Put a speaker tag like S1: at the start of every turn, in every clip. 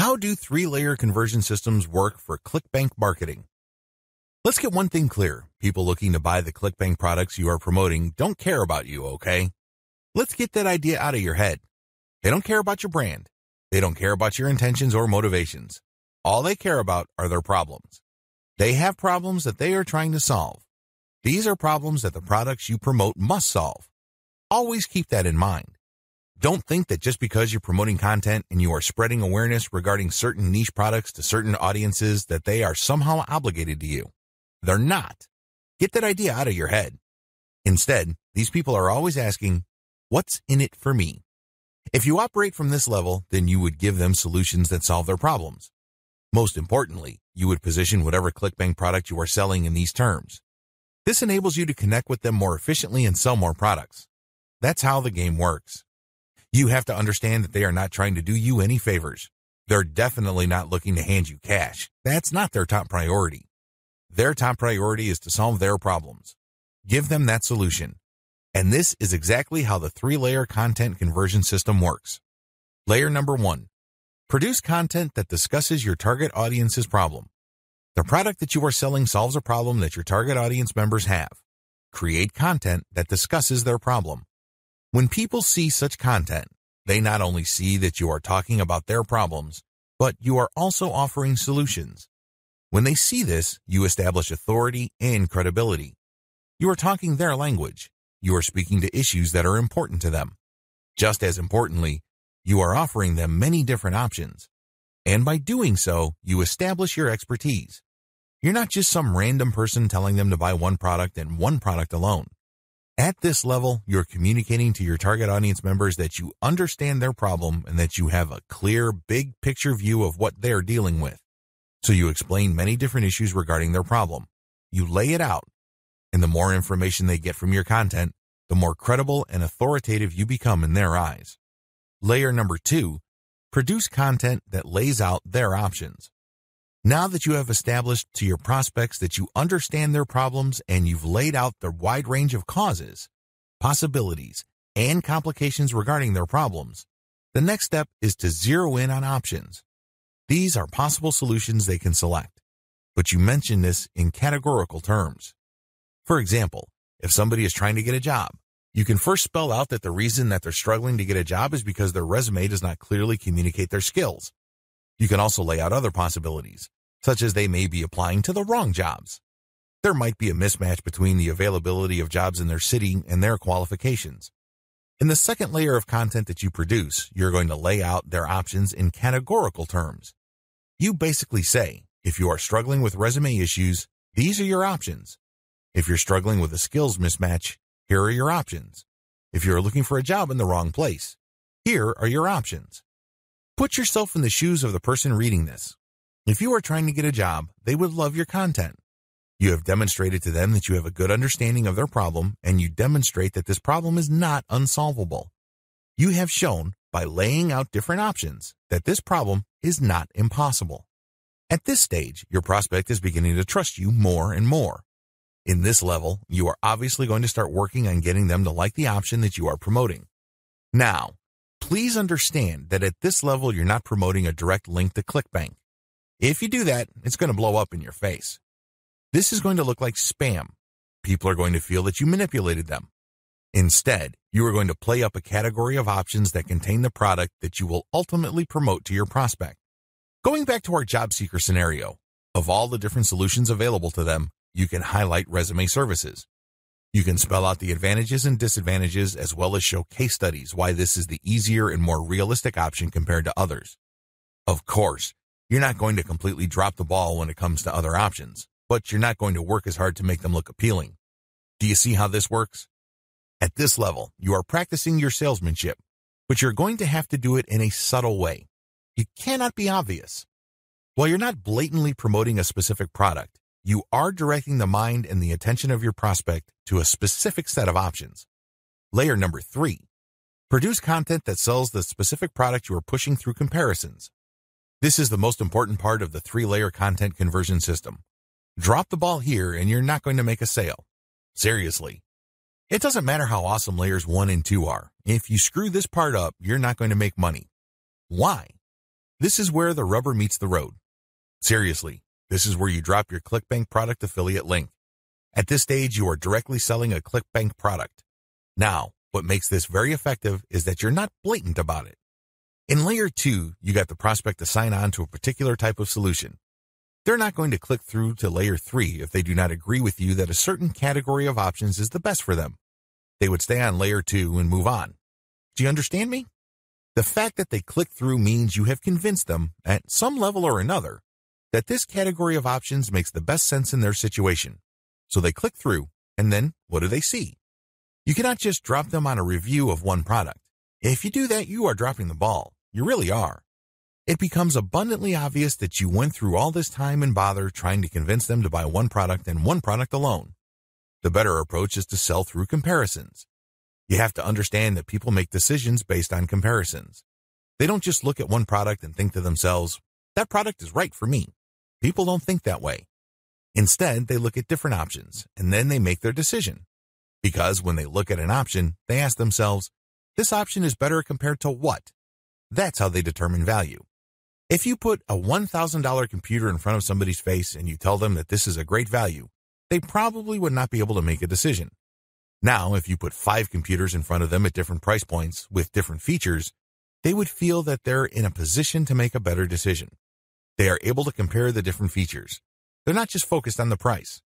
S1: How do three-layer conversion systems work for ClickBank marketing? Let's get one thing clear. People looking to buy the ClickBank products you are promoting don't care about you, okay? Let's get that idea out of your head. They don't care about your brand. They don't care about your intentions or motivations. All they care about are their problems. They have problems that they are trying to solve. These are problems that the products you promote must solve. Always keep that in mind. Don't think that just because you're promoting content and you are spreading awareness regarding certain niche products to certain audiences that they are somehow obligated to you. They're not. Get that idea out of your head. Instead, these people are always asking, what's in it for me? If you operate from this level, then you would give them solutions that solve their problems. Most importantly, you would position whatever ClickBank product you are selling in these terms. This enables you to connect with them more efficiently and sell more products. That's how the game works. You have to understand that they are not trying to do you any favors. They're definitely not looking to hand you cash. That's not their top priority. Their top priority is to solve their problems. Give them that solution. And this is exactly how the three-layer content conversion system works. Layer number 1. Produce content that discusses your target audience's problem. The product that you are selling solves a problem that your target audience members have. Create content that discusses their problem. When people see such content, they not only see that you are talking about their problems, but you are also offering solutions. When they see this, you establish authority and credibility. You are talking their language. You are speaking to issues that are important to them. Just as importantly, you are offering them many different options. And by doing so, you establish your expertise. You're not just some random person telling them to buy one product and one product alone. At this level, you're communicating to your target audience members that you understand their problem and that you have a clear, big picture view of what they're dealing with. So you explain many different issues regarding their problem. You lay it out. And the more information they get from your content, the more credible and authoritative you become in their eyes. Layer number 2, produce content that lays out their options. Now that you have established to your prospects that you understand their problems and you've laid out the wide range of causes, possibilities, and complications regarding their problems, the next step is to zero in on options. These are possible solutions they can select, but you mention this in categorical terms. For example, if somebody is trying to get a job, you can first spell out that the reason that they're struggling to get a job is because their resume does not clearly communicate their skills. You can also lay out other possibilities, such as they may be applying to the wrong jobs. There might be a mismatch between the availability of jobs in their city and their qualifications. In the second layer of content that you produce, you're going to lay out their options in categorical terms. You basically say, if you are struggling with resume issues, these are your options. If you're struggling with a skills mismatch, here are your options. If you're looking for a job in the wrong place, here are your options. Put yourself in the shoes of the person reading this. If you are trying to get a job, they would love your content. You have demonstrated to them that you have a good understanding of their problem, and you demonstrate that this problem is not unsolvable. You have shown, by laying out different options, that this problem is not impossible. At this stage, your prospect is beginning to trust you more and more. In this level, you are obviously going to start working on getting them to like the option that you are promoting. Now, please understand that at this level, you're not promoting a direct link to ClickBank. If you do that, it's going to blow up in your face. This is going to look like spam. People are going to feel that you manipulated them. Instead, you are going to play up a category of options that contain the product that you will ultimately promote to your prospect. Going back to our job seeker scenario, of all the different solutions available to them, you can highlight resume services. You can spell out the advantages and disadvantages as well as show case studies why this is the easier and more realistic option compared to others. Of course, you're not going to completely drop the ball when it comes to other options, but you're not going to work as hard to make them look appealing. Do you see how this works? At this level, you are practicing your salesmanship, but you're going to have to do it in a subtle way. You cannot be obvious. While you're not blatantly promoting a specific product, you are directing the mind and the attention of your prospect to a specific set of options. Layer number 3. Produce content that sells the specific product you are pushing through comparisons. This is the most important part of the 3-layer content conversion system. Drop the ball here and you're not going to make a sale. Seriously. It doesn't matter how awesome layers 1 and 2 are. If you screw this part up, you're not going to make money. Why? This is where the rubber meets the road. Seriously, this is where you drop your ClickBank product affiliate link. At this stage, you are directly selling a ClickBank product. Now, what makes this very effective is that you're not blatant about it. In layer 2, you got the prospect to sign on to a particular type of solution. They're not going to click through to layer 3 if they do not agree with you that a certain category of options is the best for them. They would stay on layer 2 and move on. Do you understand me? The fact that they click through means you have convinced them, at some level or another, that this category of options makes the best sense in their situation. So they click through, and then what do they see? You cannot just drop them on a review of one product. If you do that, you are dropping the ball. You really are. It becomes abundantly obvious that you went through all this time and bother trying to convince them to buy one product and one product alone. The better approach is to sell through comparisons. You have to understand that people make decisions based on comparisons. They don't just look at one product and think to themselves, that product is right for me. People don't think that way. Instead, they look at different options, and then they make their decision. Because when they look at an option, they ask themselves, this option is better compared to what? That's how they determine value. If you put a $1,000 computer in front of somebody's face and you tell them that this is a great value, they probably would not be able to make a decision. Now, if you put 5 computers in front of them at different price points with different features, they would feel that they're in a position to make a better decision. They are able to compare the different features. They're not just focused on the price.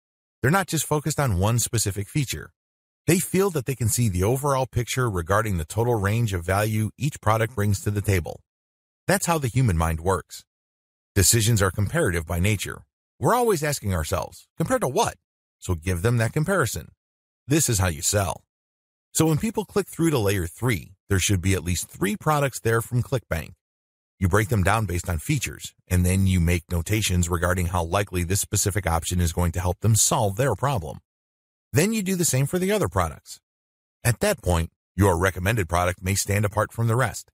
S1: They're not just focused on one specific feature. They feel that they can see the overall picture regarding the total range of value each product brings to the table. That's how the human mind works. Decisions are comparative by nature. We're always asking ourselves, compared to what? So give them that comparison. This is how you sell. So when people click through to layer 3, there should be at least 3 products there from ClickBank. You break them down based on features, and then you make notations regarding how likely this specific option is going to help them solve their problem. Then you do the same for the other products. At that point, your recommended product may stand apart from the rest.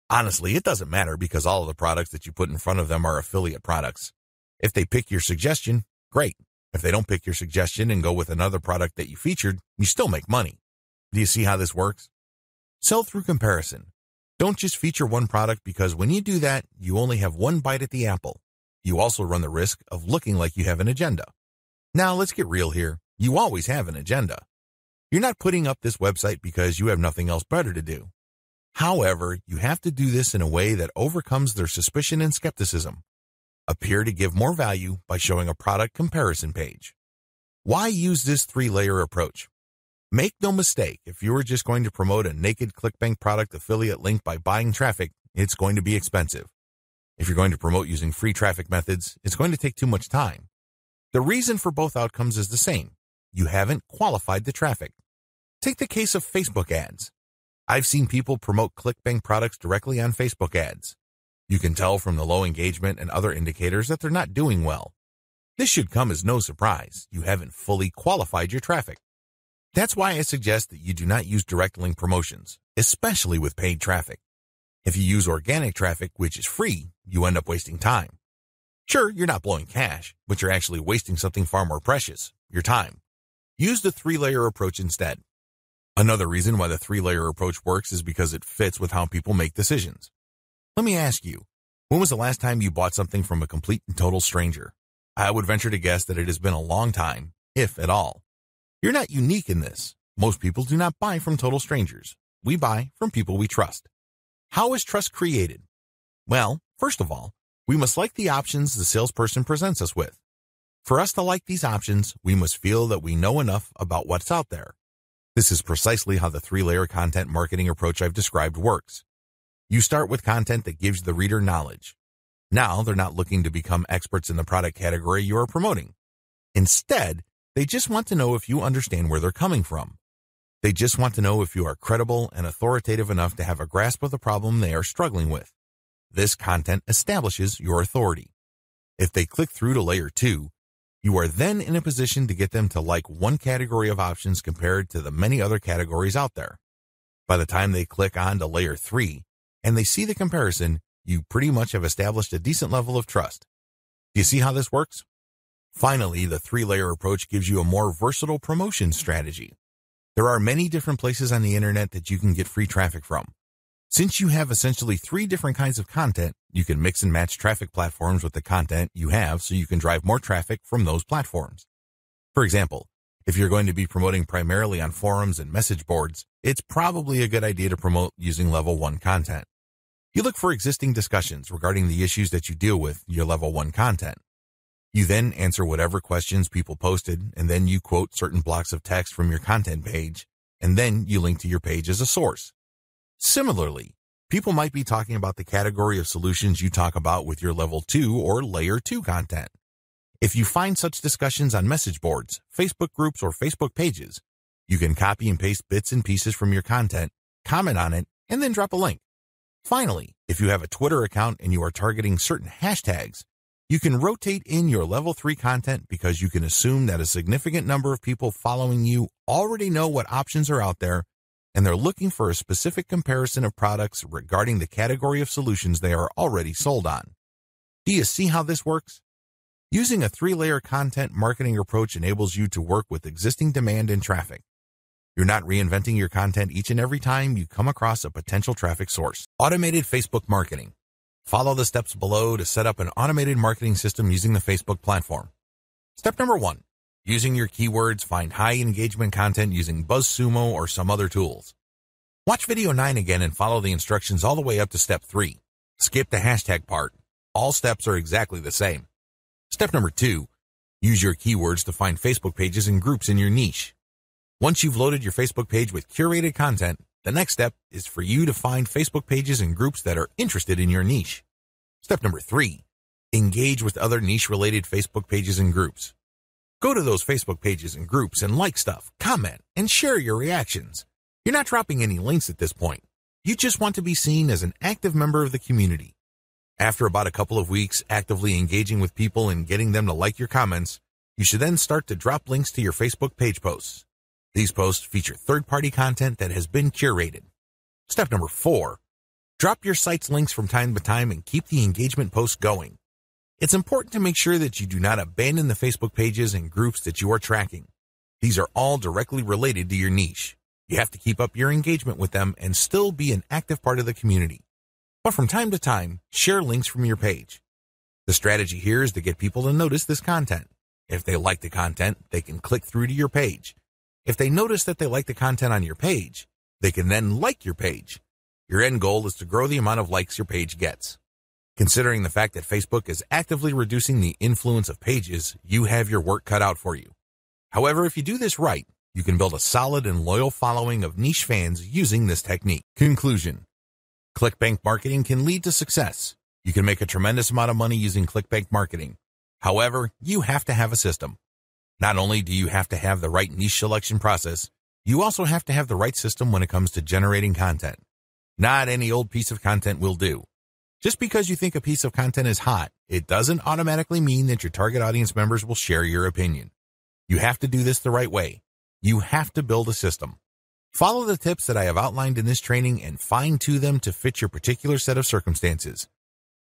S1: Honestly, it doesn't matter because all of the products that you put in front of them are affiliate products. If they pick your suggestion, great. If they don't pick your suggestion and go with another product that you featured, you still make money. Do you see how this works? Sell through comparison. Don't just feature one product because when you do that, you only have one bite at the apple. You also run the risk of looking like you have an agenda. Now, let's get real here. You always have an agenda. You're not putting up this website because you have nothing else better to do. However, you have to do this in a way that overcomes their suspicion and skepticism. Appear to give more value by showing a product comparison page. Why use this 3-layer approach? Make no mistake, if you are just going to promote a naked ClickBank product affiliate link by buying traffic, it's going to be expensive. If you're going to promote using free traffic methods, it's going to take too much time. The reason for both outcomes is the same. You haven't qualified the traffic. Take the case of Facebook ads. I've seen people promote ClickBank products directly on Facebook ads. You can tell from the low engagement and other indicators that they're not doing well. This should come as no surprise. You haven't fully qualified your traffic. That's why I suggest that you do not use direct link promotions, especially with paid traffic. If you use organic traffic, which is free, you end up wasting time. Sure, you're not blowing cash, but you're actually wasting something far more precious, your time. Use the 3-layer approach instead. Another reason why the 3-layer approach works is because it fits with how people make decisions. Let me ask you, when was the last time you bought something from a complete and total stranger? I would venture to guess that it has been a long time, if at all. You're not unique in this. Most people do not buy from total strangers. We buy from people we trust. How is trust created? Well, first of all, we must like the options the salesperson presents us with. For us to like these options, we must feel that we know enough about what's out there. This is precisely how the 3-layer content marketing approach I've described works. You start with content that gives the reader knowledge. Now they're not looking to become experts in the product category you are promoting. Instead, they just want to know if you understand where they're coming from. They just want to know if you are credible and authoritative enough to have a grasp of the problem they are struggling with. This content establishes your authority. If they click through to layer 2, you are then in a position to get them to like one category of options compared to the many other categories out there. By the time they click on to layer 3 and they see the comparison, you pretty much have established a decent level of trust. Do you see how this works? Finally, the 3-layer approach gives you a more versatile promotion strategy. There are many different places on the internet that you can get free traffic from. Since you have essentially 3 different kinds of content, You can mix and match traffic platforms with the content you have so you can drive more traffic from those platforms. For example, if you're going to be promoting primarily on forums and message boards, it's probably a good idea to promote using level 1 content. You look for existing discussions regarding the issues that you deal with your level 1 content. You then answer whatever questions people posted, and then you quote certain blocks of text from your content page, and then you link to your page as a source. Similarly, people might be talking about the category of solutions you talk about with your level 2 or layer 2 content. If you find such discussions on message boards, Facebook groups, or Facebook pages, you can copy and paste bits and pieces from your content, comment on it, and then drop a link. Finally, if you have a Twitter account and you are targeting certain hashtags, you can rotate in your level 3 content because you can assume that a significant number of people following you already know what options are out there and they're looking for a specific comparison of products regarding the category of solutions they are already sold on. Do you see how this works? Using a 3-layer content marketing approach enables you to work with existing demand and traffic. You're not reinventing your content each and every time you come across a potential traffic source. Automated Facebook marketing. Follow the steps below to set up an automated marketing system using the Facebook platform. Step number 1. Using your keywords, find high engagement content using BuzzSumo or some other tools. Watch video 9 again and follow the instructions all the way up to step 3. Skip the hashtag part. All steps are exactly the same. Step number 2. Use your keywords to find Facebook pages and groups in your niche. Once you've loaded your Facebook page with curated content, the next step is for you to find Facebook pages and groups that are interested in your niche. Step number 3. Engage with other niche-related Facebook pages and groups. Go to those Facebook pages and groups and like stuff, comment, and share your reactions. You're not dropping any links at this point. You just want to be seen as an active member of the community. After about a couple of weeks actively engaging with people and getting them to like your comments, you should then start to drop links to your Facebook page posts. These posts feature third-party content that has been curated. Step number 4. Drop your site's links from time to time and keep the engagement posts going. It's important to make sure that you do not abandon the Facebook pages and groups that you are tracking. These are all directly related to your niche. You have to keep up your engagement with them and still be an active part of the community. But from time to time, share links from your page. The strategy here is to get people to notice this content. If they like the content, they can click through to your page. If they notice that they like the content on your page, they can then like your page. Your end goal is to grow the amount of likes your page gets. Considering the fact that Facebook is actively reducing the influence of pages, you have your work cut out for you. However, if you do this right, you can build a solid and loyal following of niche fans using this technique. Conclusion. ClickBank marketing can lead to success. You can make a tremendous amount of money using ClickBank marketing. However, you have to have a system. Not only do you have to have the right niche selection process, you also have to have the right system when it comes to generating content. Not any old piece of content will do. Just because you think a piece of content is hot, it doesn't automatically mean that your target audience members will share your opinion. You have to do this the right way. You have to build a system. Follow the tips that I have outlined in this training and fine-tune them to fit your particular set of circumstances.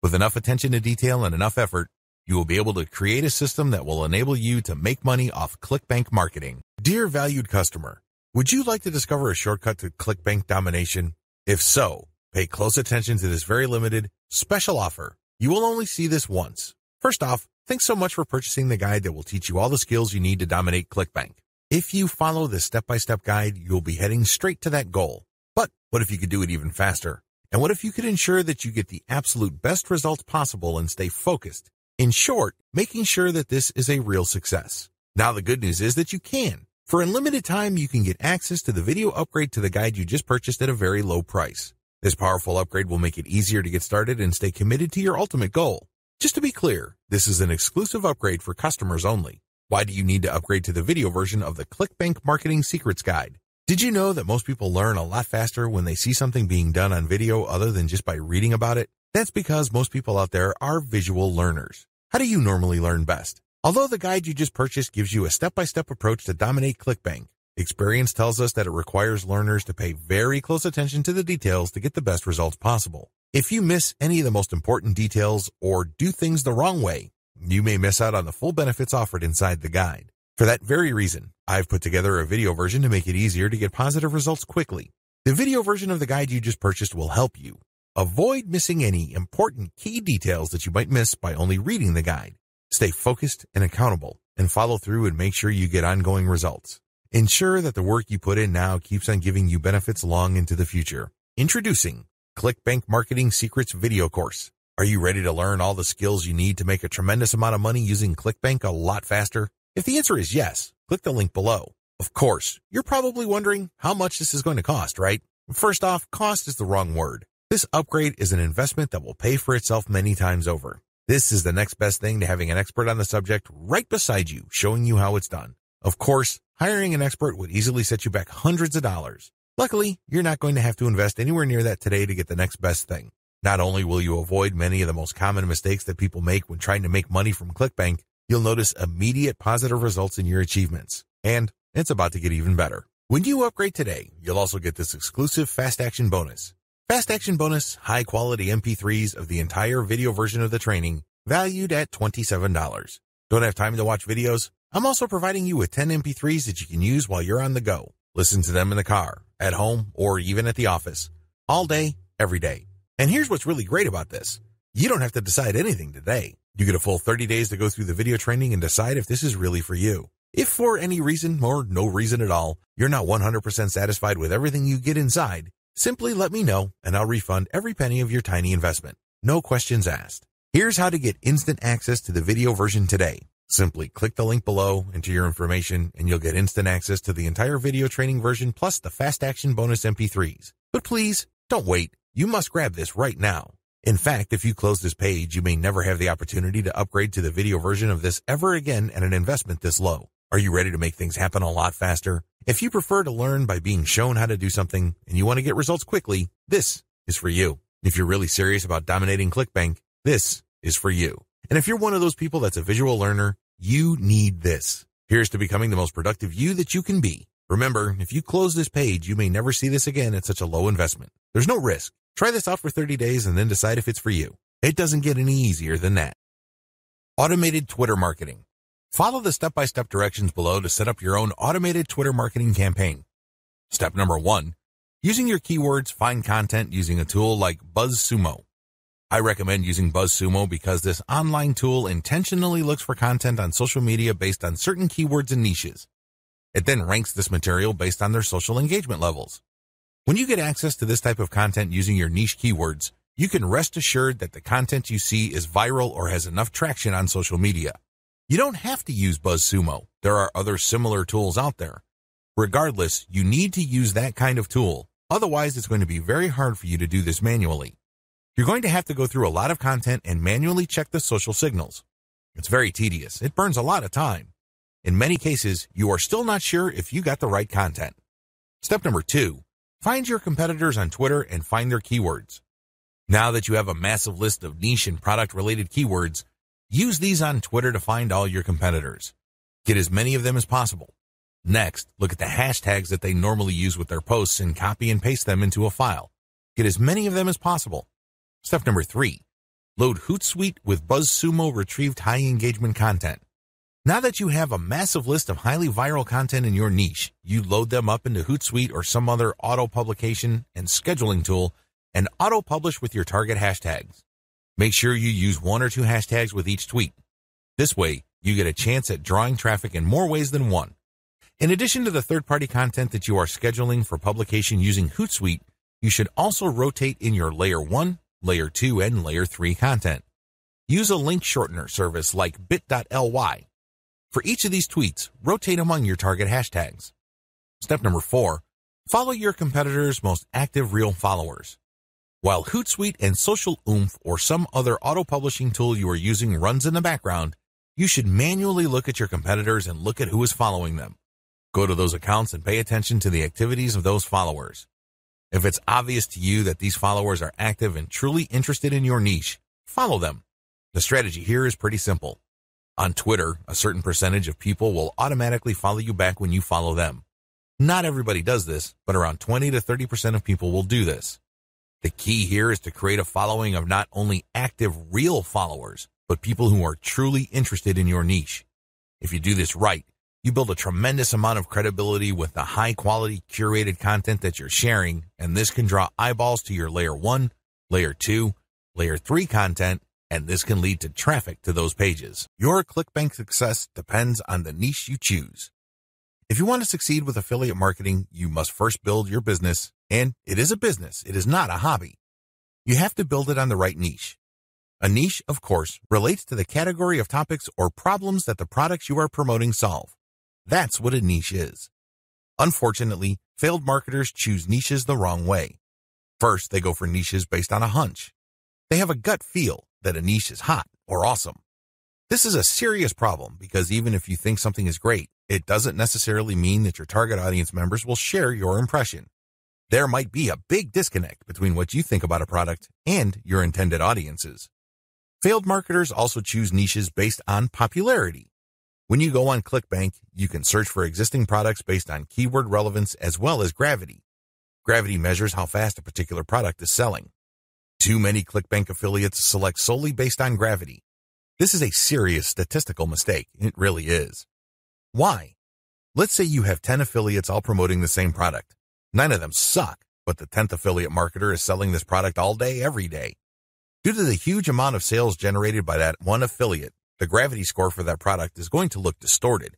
S1: With enough attention to detail and enough effort, you will be able to create a system that will enable you to make money off ClickBank marketing. Dear valued customer, would you like to discover a shortcut to ClickBank domination? If so, pay close attention to this very limited, special offer. You will only see this once. First off, thanks so much for purchasing the guide that will teach you all the skills you need to dominate ClickBank. If you follow this step-by-step guide, you'll be heading straight to that goal. But what if you could do it even faster? And what if you could ensure that you get the absolute best results possible and stay focused? In short, making sure that this is a real success. Now the good news is that you can. For a limited time, you can get access to the video upgrade to the guide you just purchased at a very low price. This powerful upgrade will make it easier to get started and stay committed to your ultimate goal. Just to be clear, this is an exclusive upgrade for customers only. Why do you need to upgrade to the video version of the ClickBank Marketing Secrets Guide? Did you know that most people learn a lot faster when they see something being done on video other than just by reading about it? That's because most people out there are visual learners. How do you normally learn best? Although the guide you just purchased gives you a step-by-step approach to dominate ClickBank, experience tells us that it requires learners to pay very close attention to the details to get the best results possible. If you miss any of the most important details or do things the wrong way, you may miss out on the full benefits offered inside the guide. For that very reason, I've put together a video version to make it easier to get positive results quickly. The video version of the guide you just purchased will help you. Avoid missing any important key details that you might miss by only reading the guide. Stay focused and accountable, and follow through and make sure you get ongoing results. Ensure that the work you put in now keeps on giving you benefits long into the future. Introducing ClickBank Marketing Secrets video course. Are you ready to learn all the skills you need to make a tremendous amount of money using ClickBank a lot faster? If the answer is yes, click the link below. Of course, you're probably wondering how much this is going to cost, right? First off, cost is the wrong word. This upgrade is an investment that will pay for itself many times over. This is the next best thing to having an expert on the subject right beside you, showing you how it's done. Of course, hiring an expert would easily set you back hundreds of dollars. Luckily, you're not going to have to invest anywhere near that today to get the next best thing. Not only will you avoid many of the most common mistakes that people make when trying to make money from ClickBank, you'll notice immediate positive results in your achievements. And it's about to get even better. When you upgrade today, you'll also get this exclusive Fast Action bonus. Fast Action bonus, high-quality MP3s of the entire video version of the training, valued at $27. Don't have time to watch videos? I'm also providing you with 10 MP3s that you can use while you're on the go. Listen to them in the car, at home, or even at the office. All day, every day. And here's what's really great about this. You don't have to decide anything today. You get a full 30 days to go through the video training and decide if this is really for you. If for any reason, or no reason at all, you're not 100% satisfied with everything you get inside, simply let me know and I'll refund every penny of your tiny investment. No questions asked. Here's how to get instant access to the video version today. Simply click the link below, enter your information, and you'll get instant access to the entire video training version plus the Fast Action bonus MP3s. But please, don't wait. You must grab this right now. In fact, if you close this page, you may never have the opportunity to upgrade to the video version of this ever again at an investment this low. Are you ready to make things happen a lot faster? If you prefer to learn by being shown how to do something and you want to get results quickly, this is for you. If you're really serious about dominating ClickBank, this is for you. And if you're one of those people that's a visual learner, you need this. Here's to becoming the most productive you that you can be. Remember, if you close this page, you may never see this again at such a low investment. There's no risk. Try this out for 30 days and then decide if it's for you. It doesn't get any easier than that. Automated Twitter marketing. Follow the step-by-step directions below to set up your own automated Twitter marketing campaign. Step number 1. Using your keywords, find content using a tool like BuzzSumo. I recommend using BuzzSumo because this online tool intentionally looks for content on social media based on certain keywords and niches. It then ranks this material based on their social engagement levels. When you get access to this type of content using your niche keywords, you can rest assured that the content you see is viral or has enough traction on social media. You don't have to use BuzzSumo. There are other similar tools out there. Regardless, you need to use that kind of tool. Otherwise, it's going to be very hard for you to do this manually. You're going to have to go through a lot of content and manually check the social signals. It's very tedious. It burns a lot of time. In many cases, you are still not sure if you got the right content. Step number 2. Find your competitors on Twitter and find their keywords. Now that you have a massive list of niche and product-related keywords, use these on Twitter to find all your competitors. Get as many of them as possible. Next, look at the hashtags that they normally use with their posts and copy and paste them into a file. Get as many of them as possible. Step number 3. Load Hootsuite with BuzzSumo retrieved high engagement content. Now that you have a massive list of highly viral content in your niche, you load them up into Hootsuite or some other auto-publication and scheduling tool and auto-publish with your target hashtags. Make sure you use 1 or 2 hashtags with each tweet. This way, you get a chance at drawing traffic in more ways than one. In addition to the third-party content that you are scheduling for publication using Hootsuite, you should also rotate in your Layer 1, Layer 2, and Layer 3 content. Use a link shortener service like bit.ly. For each of these tweets, rotate among your target hashtags. Step number 4. Follow your competitors' most active real followers. While Hootsuite and Social Oomph or some other auto-publishing tool you are using runs in the background, you should manually look at your competitors and look at who is following them. Go to those accounts and pay attention to the activities of those followers. If it's obvious to you that these followers are active and truly interested in your niche, follow them. The strategy here is pretty simple. On Twitter, a certain percentage of people will automatically follow you back when you follow them. Not everybody does this, but around 20 to 30% of people will do this. The key here is to create a following of not only active, real followers, but people who are truly interested in your niche. If you do this right, you build a tremendous amount of credibility with the high-quality, curated content that you're sharing, and this can draw eyeballs to your Layer 1, Layer 2, Layer 3 content, and this can lead to traffic to those pages. Your ClickBank success depends on the niche you choose. If you want to succeed with affiliate marketing, you must first build your business, and it is a business, it is not a hobby. You have to build it on the right niche. A niche, of course, relates to the category of topics or problems that the products you are promoting solve. That's what a niche is. Unfortunately, failed marketers choose niches the wrong way. First, they go for niches based on a hunch. They have a gut feel that a niche is hot or awesome. This is a serious problem because even if you think something is great, it doesn't necessarily mean that your target audience members will share your impression. There might be a big disconnect between what you think about a product and your intended audiences. Failed marketers also choose niches based on popularity. When you go on ClickBank, you can search for existing products based on keyword relevance as well as gravity. Gravity measures how fast a particular product is selling. Too many ClickBank affiliates select solely based on gravity. This is a serious statistical mistake. It really is. Why? Let's say you have 10 affiliates all promoting the same product. 9 of them suck, but the 10th affiliate marketer is selling this product all day, every day. Due to the huge amount of sales generated by that one affiliate, the gravity score for that product is going to look distorted.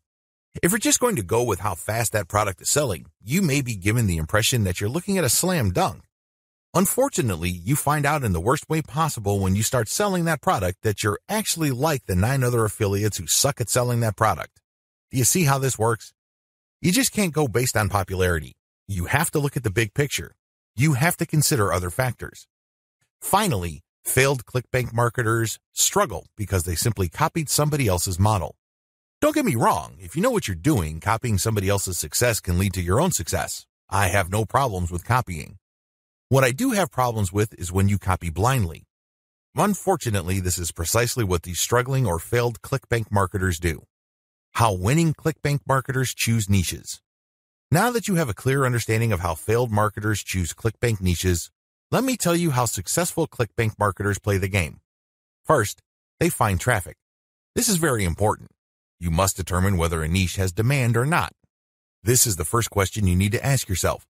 S1: If you're just going to go with how fast that product is selling, you may be given the impression that you're looking at a slam dunk. Unfortunately, you find out in the worst way possible when you start selling that product that you're actually like the 9 other affiliates who suck at selling that product. Do you see how this works? You just can't go based on popularity. You have to look at the big picture. You have to consider other factors. Finally, failed ClickBank marketers struggle because they simply copied somebody else's model. Don't get me wrong, if you know what you're doing, copying somebody else's success can lead to your own success. I have no problems with copying. What I do have problems with is when you copy blindly. Unfortunately, this is precisely what these struggling or failed ClickBank marketers do. How winning ClickBank marketers choose niches. Now that you have a clear understanding of how failed marketers choose ClickBank niches, let me tell you how successful ClickBank marketers play the game. First, they find traffic. This is very important. You must determine whether a niche has demand or not. This is the first question you need to ask yourself.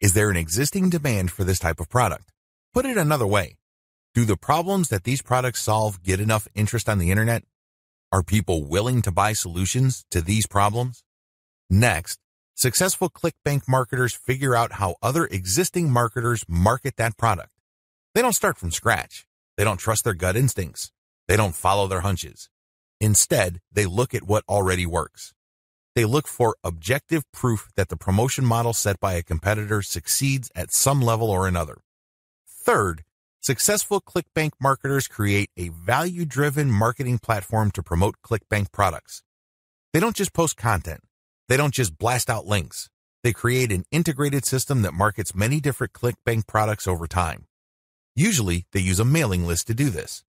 S1: Is there an existing demand for this type of product? Put it another way. Do the problems that these products solve get enough interest on the internet? Are people willing to buy solutions to these problems? Next, successful ClickBank marketers figure out how other existing marketers market that product. They don't start from scratch. They don't trust their gut instincts. They don't follow their hunches. Instead, they look at what already works. They look for objective proof that the promotion model set by a competitor succeeds at some level or another. Third, successful ClickBank marketers create a value-driven marketing platform to promote ClickBank products. They don't just post content. They don't just blast out links. They create an integrated system that markets many different ClickBank products over time. Usually, they use a mailing list to do this.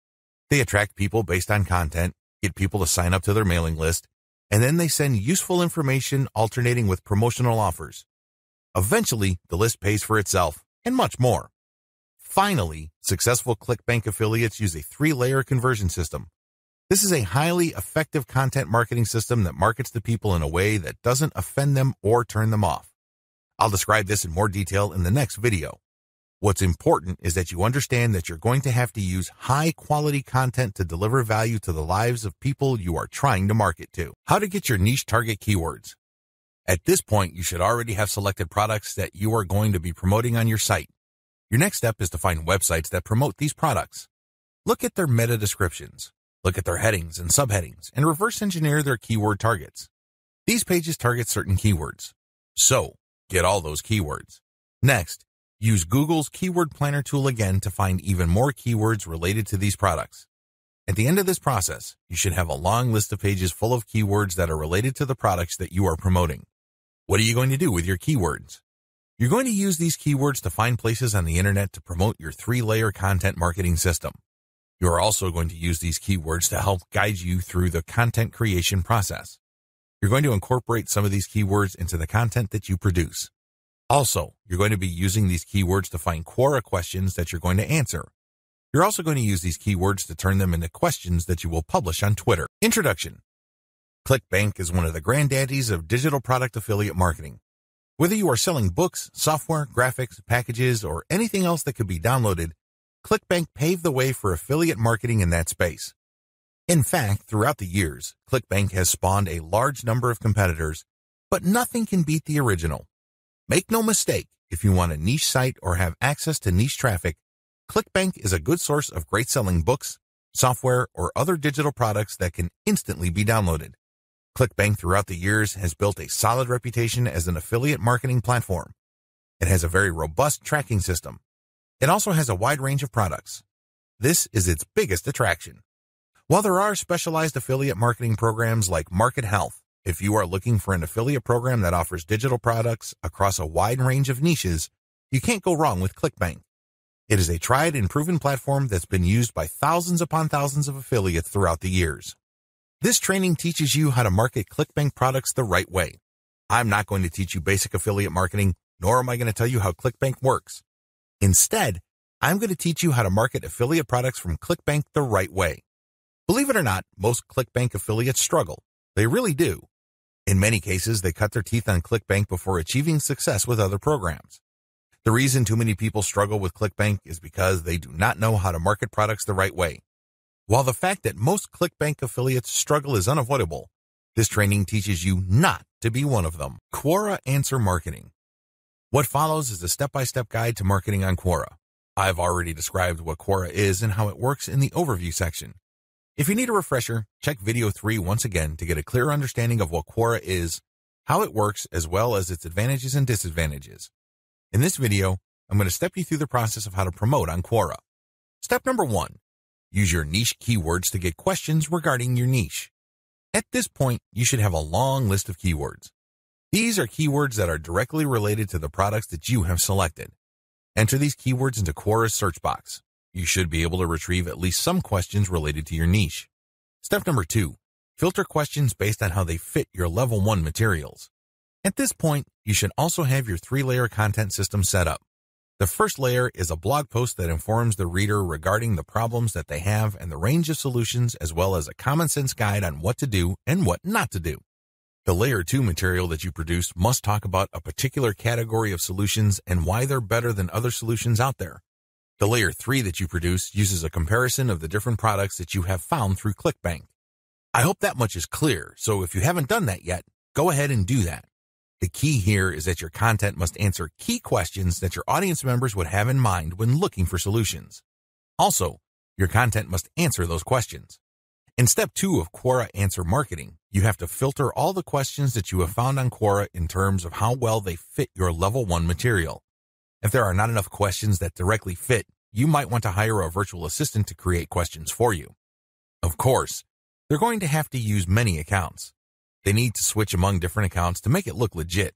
S1: They attract people based on content, get people to sign up to their mailing list, and then they send useful information alternating with promotional offers. Eventually, the list pays for itself, and much more. Finally, successful ClickBank affiliates use a 3-layer conversion system. This is a highly effective content marketing system that markets to people in a way that doesn't offend them or turn them off. I'll describe this in more detail in the next video. What's important is that you understand that you're going to have to use high-quality content to deliver value to the lives of people you are trying to market to. How to get your niche target keywords. At this point, you should already have selected products that you are going to be promoting on your site. Your next step is to find websites that promote these products. Look at their meta descriptions. Look at their headings and subheadings and reverse engineer their keyword targets. These pages target certain keywords. So, get all those keywords. Next, use Google's Keyword Planner tool again to find even more keywords related to these products. At the end of this process, you should have a long list of pages full of keywords that are related to the products that you are promoting. What are you going to do with your keywords? You're going to use these keywords to find places on the internet to promote your 3-layer content marketing system. You are also going to use these keywords to help guide you through the content creation process. You're going to incorporate some of these keywords into the content that you produce. Also, you're going to be using these keywords to find Quora questions that you're going to answer. You're also going to use these keywords to turn them into questions that you will publish on Twitter. Introduction. ClickBank is one of the granddaddies of digital product affiliate marketing. Whether you are selling books, software, graphics, packages, or anything else that could be downloaded, ClickBank paved the way for affiliate marketing in that space. In fact, throughout the years, ClickBank has spawned a large number of competitors, but nothing can beat the original. Make no mistake, if you want a niche site or have access to niche traffic, ClickBank is a good source of great selling books, software, or other digital products that can instantly be downloaded. ClickBank throughout the years has built a solid reputation as an affiliate marketing platform. It has a very robust tracking system. It also has a wide range of products. This is its biggest attraction. While there are specialized affiliate marketing programs like Market Health, if you are looking for an affiliate program that offers digital products across a wide range of niches, you can't go wrong with ClickBank. It is a tried and proven platform that's been used by thousands upon thousands of affiliates throughout the years. This training teaches you how to market ClickBank products the right way. I'm not going to teach you basic affiliate marketing, nor am I going to tell you how ClickBank works. Instead, I'm going to teach you how to market affiliate products from ClickBank the right way. Believe it or not, most ClickBank affiliates struggle. They really do. In many cases, they cut their teeth on ClickBank before achieving success with other programs. The reason too many people struggle with ClickBank is because they do not know how to market products the right way. While the fact that most ClickBank affiliates struggle is unavoidable, this training teaches you not to be one of them. Quora Answer Marketing. What follows is a step-by-step guide to marketing on Quora. I've already described what Quora is and how it works in the overview section. If you need a refresher, check video 3 once again to get a clear understanding of what Quora is, how it works, as well as its advantages and disadvantages. In this video, I'm going to step you through the process of how to promote on Quora. Step number 1. Use your niche keywords to get questions regarding your niche. At this point, you should have a long list of keywords. These are keywords that are directly related to the products that you have selected. Enter these keywords into Quora's search box. You should be able to retrieve at least some questions related to your niche. Step number 2. Filter questions based on how they fit your level 1 materials. At this point, you should also have your 3-layer content system set up. The first layer is a blog post that informs the reader regarding the problems that they have and the range of solutions, as well as a common sense guide on what to do and what not to do. The layer 2 material that you produce must talk about a particular category of solutions and why they're better than other solutions out there. The layer 3 that you produce uses a comparison of the different products that you have found through ClickBank. I hope that much is clear, so if you haven't done that yet, go ahead and do that. The key here is that your content must answer key questions that your audience members would have in mind when looking for solutions. Also, your content must answer those questions. In step 2 of Quora Answer Marketing, you have to filter all the questions that you have found on Quora in terms of how well they fit your level 1 material. If there are not enough questions that directly fit, you might want to hire a virtual assistant to create questions for you. Of course, they're going to have to use many accounts. They need to switch among different accounts to make it look legit.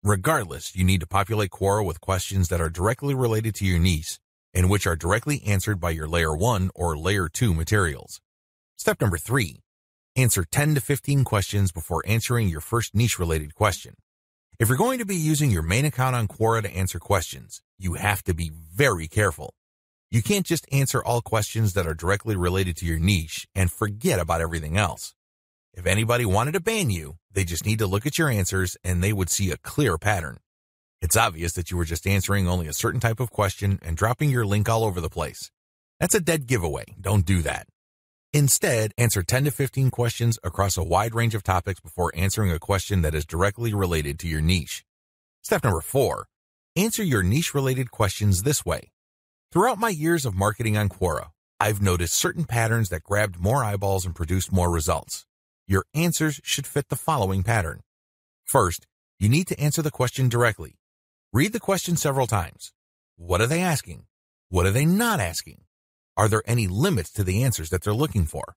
S1: Regardless, you need to populate Quora with questions that are directly related to your niche and which are directly answered by your layer 1 or layer 2 materials. Step number 3. Answer 10 to 15 questions before answering your first niche-related question. If you're going to be using your main account on Quora to answer questions, you have to be very careful. You can't just answer all questions that are directly related to your niche and forget about everything else. If anybody wanted to ban you, they just need to look at your answers and they would see a clear pattern. It's obvious that you were just answering only a certain type of question and dropping your link all over the place. That's a dead giveaway. Don't do that. Instead, answer 10 to 15 questions across a wide range of topics before answering a question that is directly related to your niche. Step number 4. Answer your niche-related questions this way. Throughout my years of marketing on Quora, I've noticed certain patterns that grabbed more eyeballs and produced more results. Your answers should fit the following pattern. First, you need to answer the question directly. Read the question several times. What are they asking? What are they not asking? Are there any limits to the answers that they're looking for?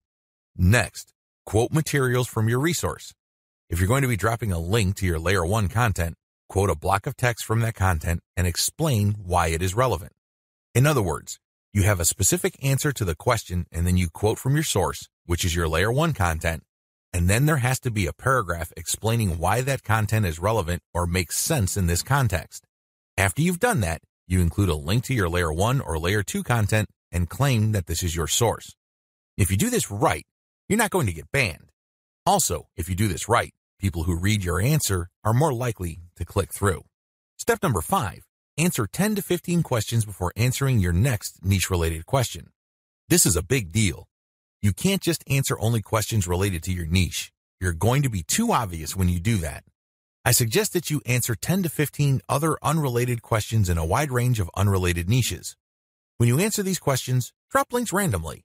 S1: Next, quote materials from your resource. If you're going to be dropping a link to your layer 1 content, quote a block of text from that content and explain why it is relevant. In other words, you have a specific answer to the question and then you quote from your source, which is your layer 1 content, and then there has to be a paragraph explaining why that content is relevant or makes sense in this context. After you've done that, you include a link to your layer 1 or layer 2 content and claim that this is your source. If you do this right, you're not going to get banned. Also, if you do this right, people who read your answer are more likely to click through. Step number 5, answer 10 to 15 questions before answering your next niche-related question. This is a big deal. You can't just answer only questions related to your niche. You're going to be too obvious when you do that. I suggest that you answer 10 to 15 other unrelated questions in a wide range of unrelated niches. When you answer these questions, drop links randomly.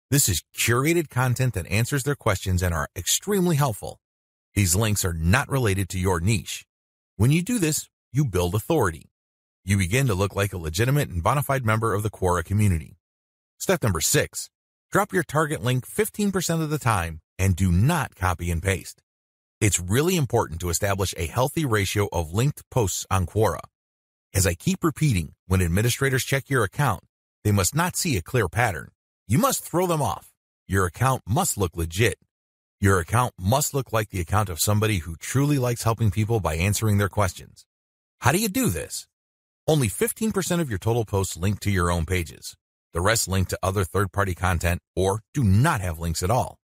S1: This is curated content that answers their questions and are extremely helpful. These links are not related to your niche. When you do this, you build authority. You begin to look like a legitimate and bona fide member of the Quora community. Step number 6, drop your target link 15% of the time and do not copy and paste. It's really important to establish a healthy ratio of linked posts on Quora. As I keep repeating, when administrators check your account, they must not see a clear pattern. You must throw them off. Your account must look legit. Your account must look like the account of somebody who truly likes helping people by answering their questions. How do you do this? Only 15% of your total posts link to your own pages. The rest link to other third-party content or do not have links at all.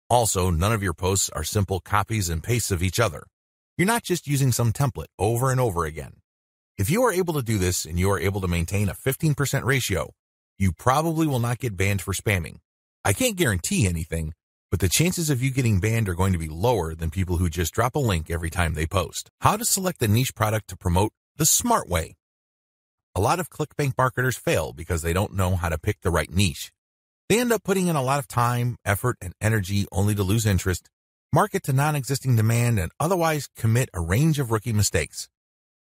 S1: Also, none of your posts are simple copies and pastes of each other. You're not just using some template over and over again. If you are able to do this and you are able to maintain a 15% ratio, you probably will not get banned for spamming. I can't guarantee anything, but the chances of you getting banned are going to be lower than people who just drop a link every time they post. How to select a niche product to promote the smart way. A lot of ClickBank marketers fail because they don't know how to pick the right niche. They end up putting in a lot of time, effort, and energy only to lose interest, market to non-existing demand, and otherwise commit a range of rookie mistakes.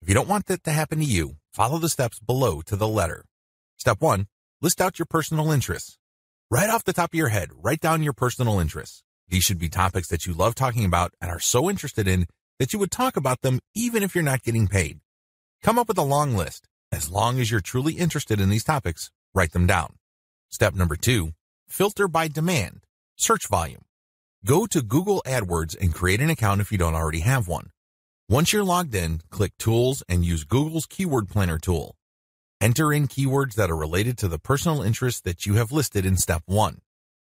S1: If you don't want that to happen to you, follow the steps below to the letter. Step 1, list out your personal interests. Right off the top of your head, write down your personal interests. These should be topics that you love talking about and are so interested in that you would talk about them even if you're not getting paid. Come up with a long list. As long as you're truly interested in these topics, write them down. Step number 2, filter by demand, search volume. Go to Google AdWords and create an account if you don't already have one. Once you're logged in, click Tools and use Google's Keyword Planner tool. Enter in keywords that are related to the personal interests that you have listed in Step 1.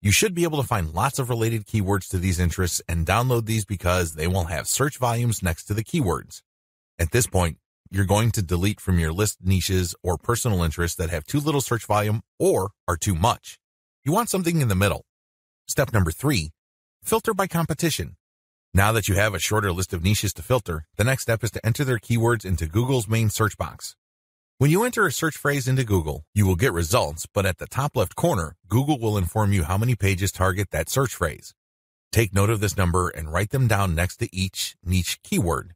S1: You should be able to find lots of related keywords to these interests and download these because they will have search volumes next to the keywords. At this point, you're going to delete from your list niches or personal interests that have too little search volume or are too much. You want something in the middle. Step number 3, filter by competition. Now that you have a shorter list of niches to filter, the next step is to enter their keywords into Google's main search box. When you enter a search phrase into Google, you will get results, but at the top left corner, Google will inform you how many pages target that search phrase. Take note of this number and write them down next to each niche keyword.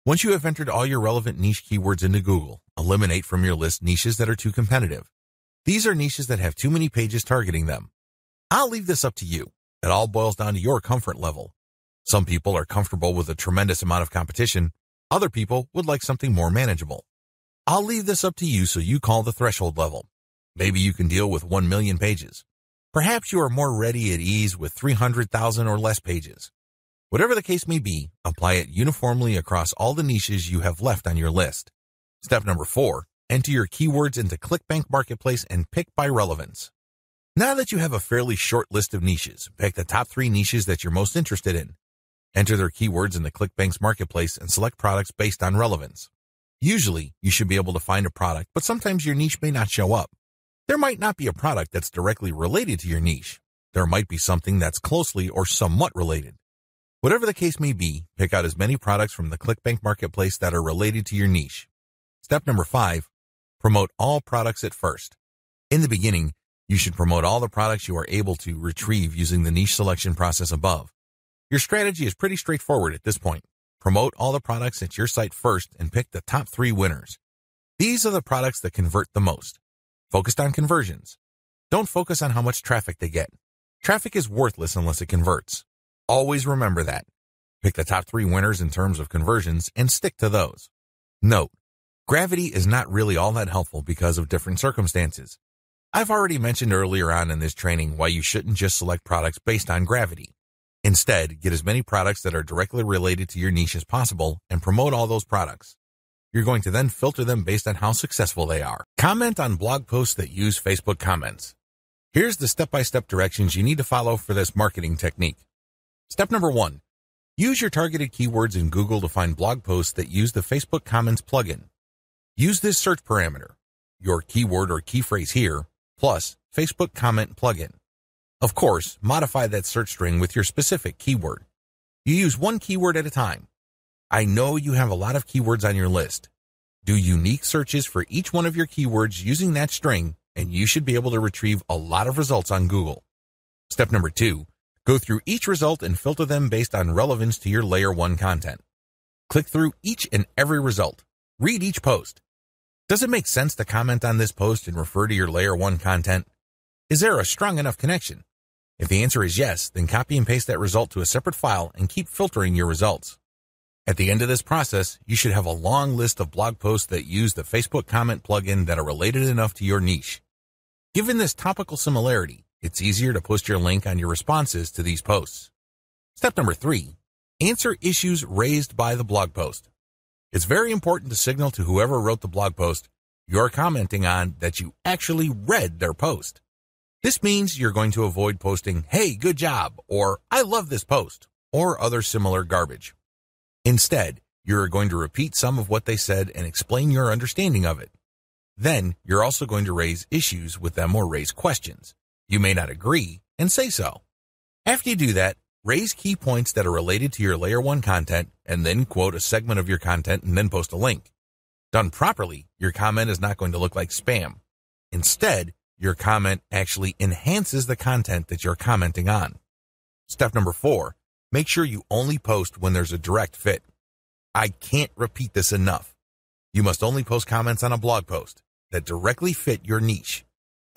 S1: Once you have entered all your relevant niche keywords into Google, eliminate from your list niches that are too competitive. These are niches that have too many pages targeting them. I'll leave this up to you. It all boils down to your comfort level. Some people are comfortable with a tremendous amount of competition. Other people would like something more manageable. I'll leave this up to you so you call the threshold level. Maybe you can deal with 1 million pages. Perhaps you are more ready at ease with 300,000 or less pages. Whatever the case may be, apply it uniformly across all the niches you have left on your list. Step number 4, enter your keywords into ClickBank Marketplace and pick by relevance. Now that you have a fairly short list of niches, pick the top 3 niches that you're most interested in. Enter their keywords in the ClickBank's Marketplace and select products based on relevance. Usually, you should be able to find a product, but sometimes your niche may not show up. There might not be a product that's directly related to your niche. There might be something that's closely or somewhat related. Whatever the case may be, pick out as many products from the ClickBank Marketplace that are related to your niche. Step number 5, promote all products at first. In the beginning, you should promote all the products you are able to retrieve using the niche selection process above. Your strategy is pretty straightforward at this point. Promote all the products at your site first and pick the top 3 winners. These are the products that convert the most. Focused on conversions. Don't focus on how much traffic they get. Traffic is worthless unless it converts. Always remember that. Pick the top 3 winners in terms of conversions and stick to those. Note, gravity is not really all that helpful because of different circumstances. I've already mentioned earlier on in this training why you shouldn't just select products based on gravity. Instead, get as many products that are directly related to your niche as possible and promote all those products. You're going to then filter them based on how successful they are. Comment on blog posts that use Facebook comments. Here's the step-by-step directions you need to follow for this marketing technique. Step number 1, use your targeted keywords in Google to find blog posts that use the Facebook Comments plugin. Use this search parameter, your keyword or key phrase here, plus Facebook comment plugin. Of course, modify that search string with your specific keyword. You use one keyword at a time. I know you have a lot of keywords on your list. Do unique searches for each one of your keywords using that string, and you should be able to retrieve a lot of results on Google. Step number 2, go through each result and filter them based on relevance to your Layer 1 content. Click through each and every result. Read each post. Does it make sense to comment on this post and refer to your Layer 1 content? Is there a strong enough connection? If the answer is yes, then copy and paste that result to a separate file and keep filtering your results. At the end of this process, you should have a long list of blog posts that use the Facebook comment plugin that are related enough to your niche. Given this topical similarity, it's easier to post your link on your responses to these posts. Step number 3, answer issues raised by the blog post. It's very important to signal to whoever wrote the blog post you're commenting on that you actually read their post. This means you're going to avoid posting, "Hey, good job," or "I love this post," or other similar garbage. Instead, you're going to repeat some of what they said and explain your understanding of it. Then, you're also going to raise issues with them or raise questions. You may not agree, and say so. After you do that, raise key points that are related to your Layer 1 content, and then quote a segment of your content and then post a link. Done properly, your comment is not going to look like spam. Instead, your comment actually enhances the content that you're commenting on. Step number 4, make sure you only post when there's a direct fit. I can't repeat this enough. You must only post comments on a blog post that directly fit your niche.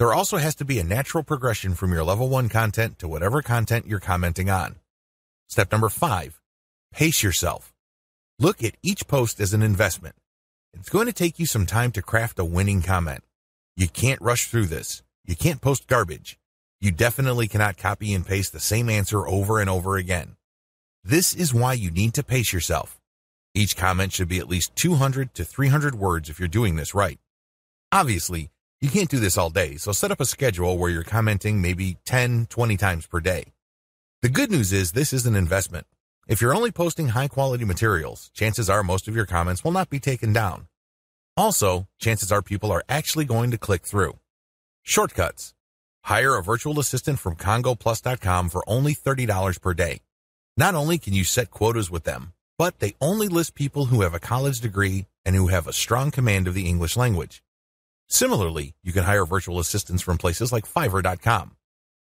S1: There also has to be a natural progression from your level 1 content to whatever content you're commenting on. Step number 5, pace yourself. Look at each post as an investment. It's going to take you some time to craft a winning comment. You can't rush through this. You can't post garbage. You definitely cannot copy and paste the same answer over and over again. This is why you need to pace yourself. Each comment should be at least 200 to 300 words if you're doing this right. Obviously, you can't do this all day, so set up a schedule where you're commenting maybe 10, 20 times per day. The good news is this is an investment. If you're only posting high-quality materials, chances are most of your comments will not be taken down. Also, chances are people are actually going to click through. Shortcuts. Hire a virtual assistant from CongoPlus.com for only $30 per day. Not only can you set quotas with them, but they only list people who have a college degree and who have a strong command of the English language. Similarly, you can hire virtual assistants from places like Fiverr.com.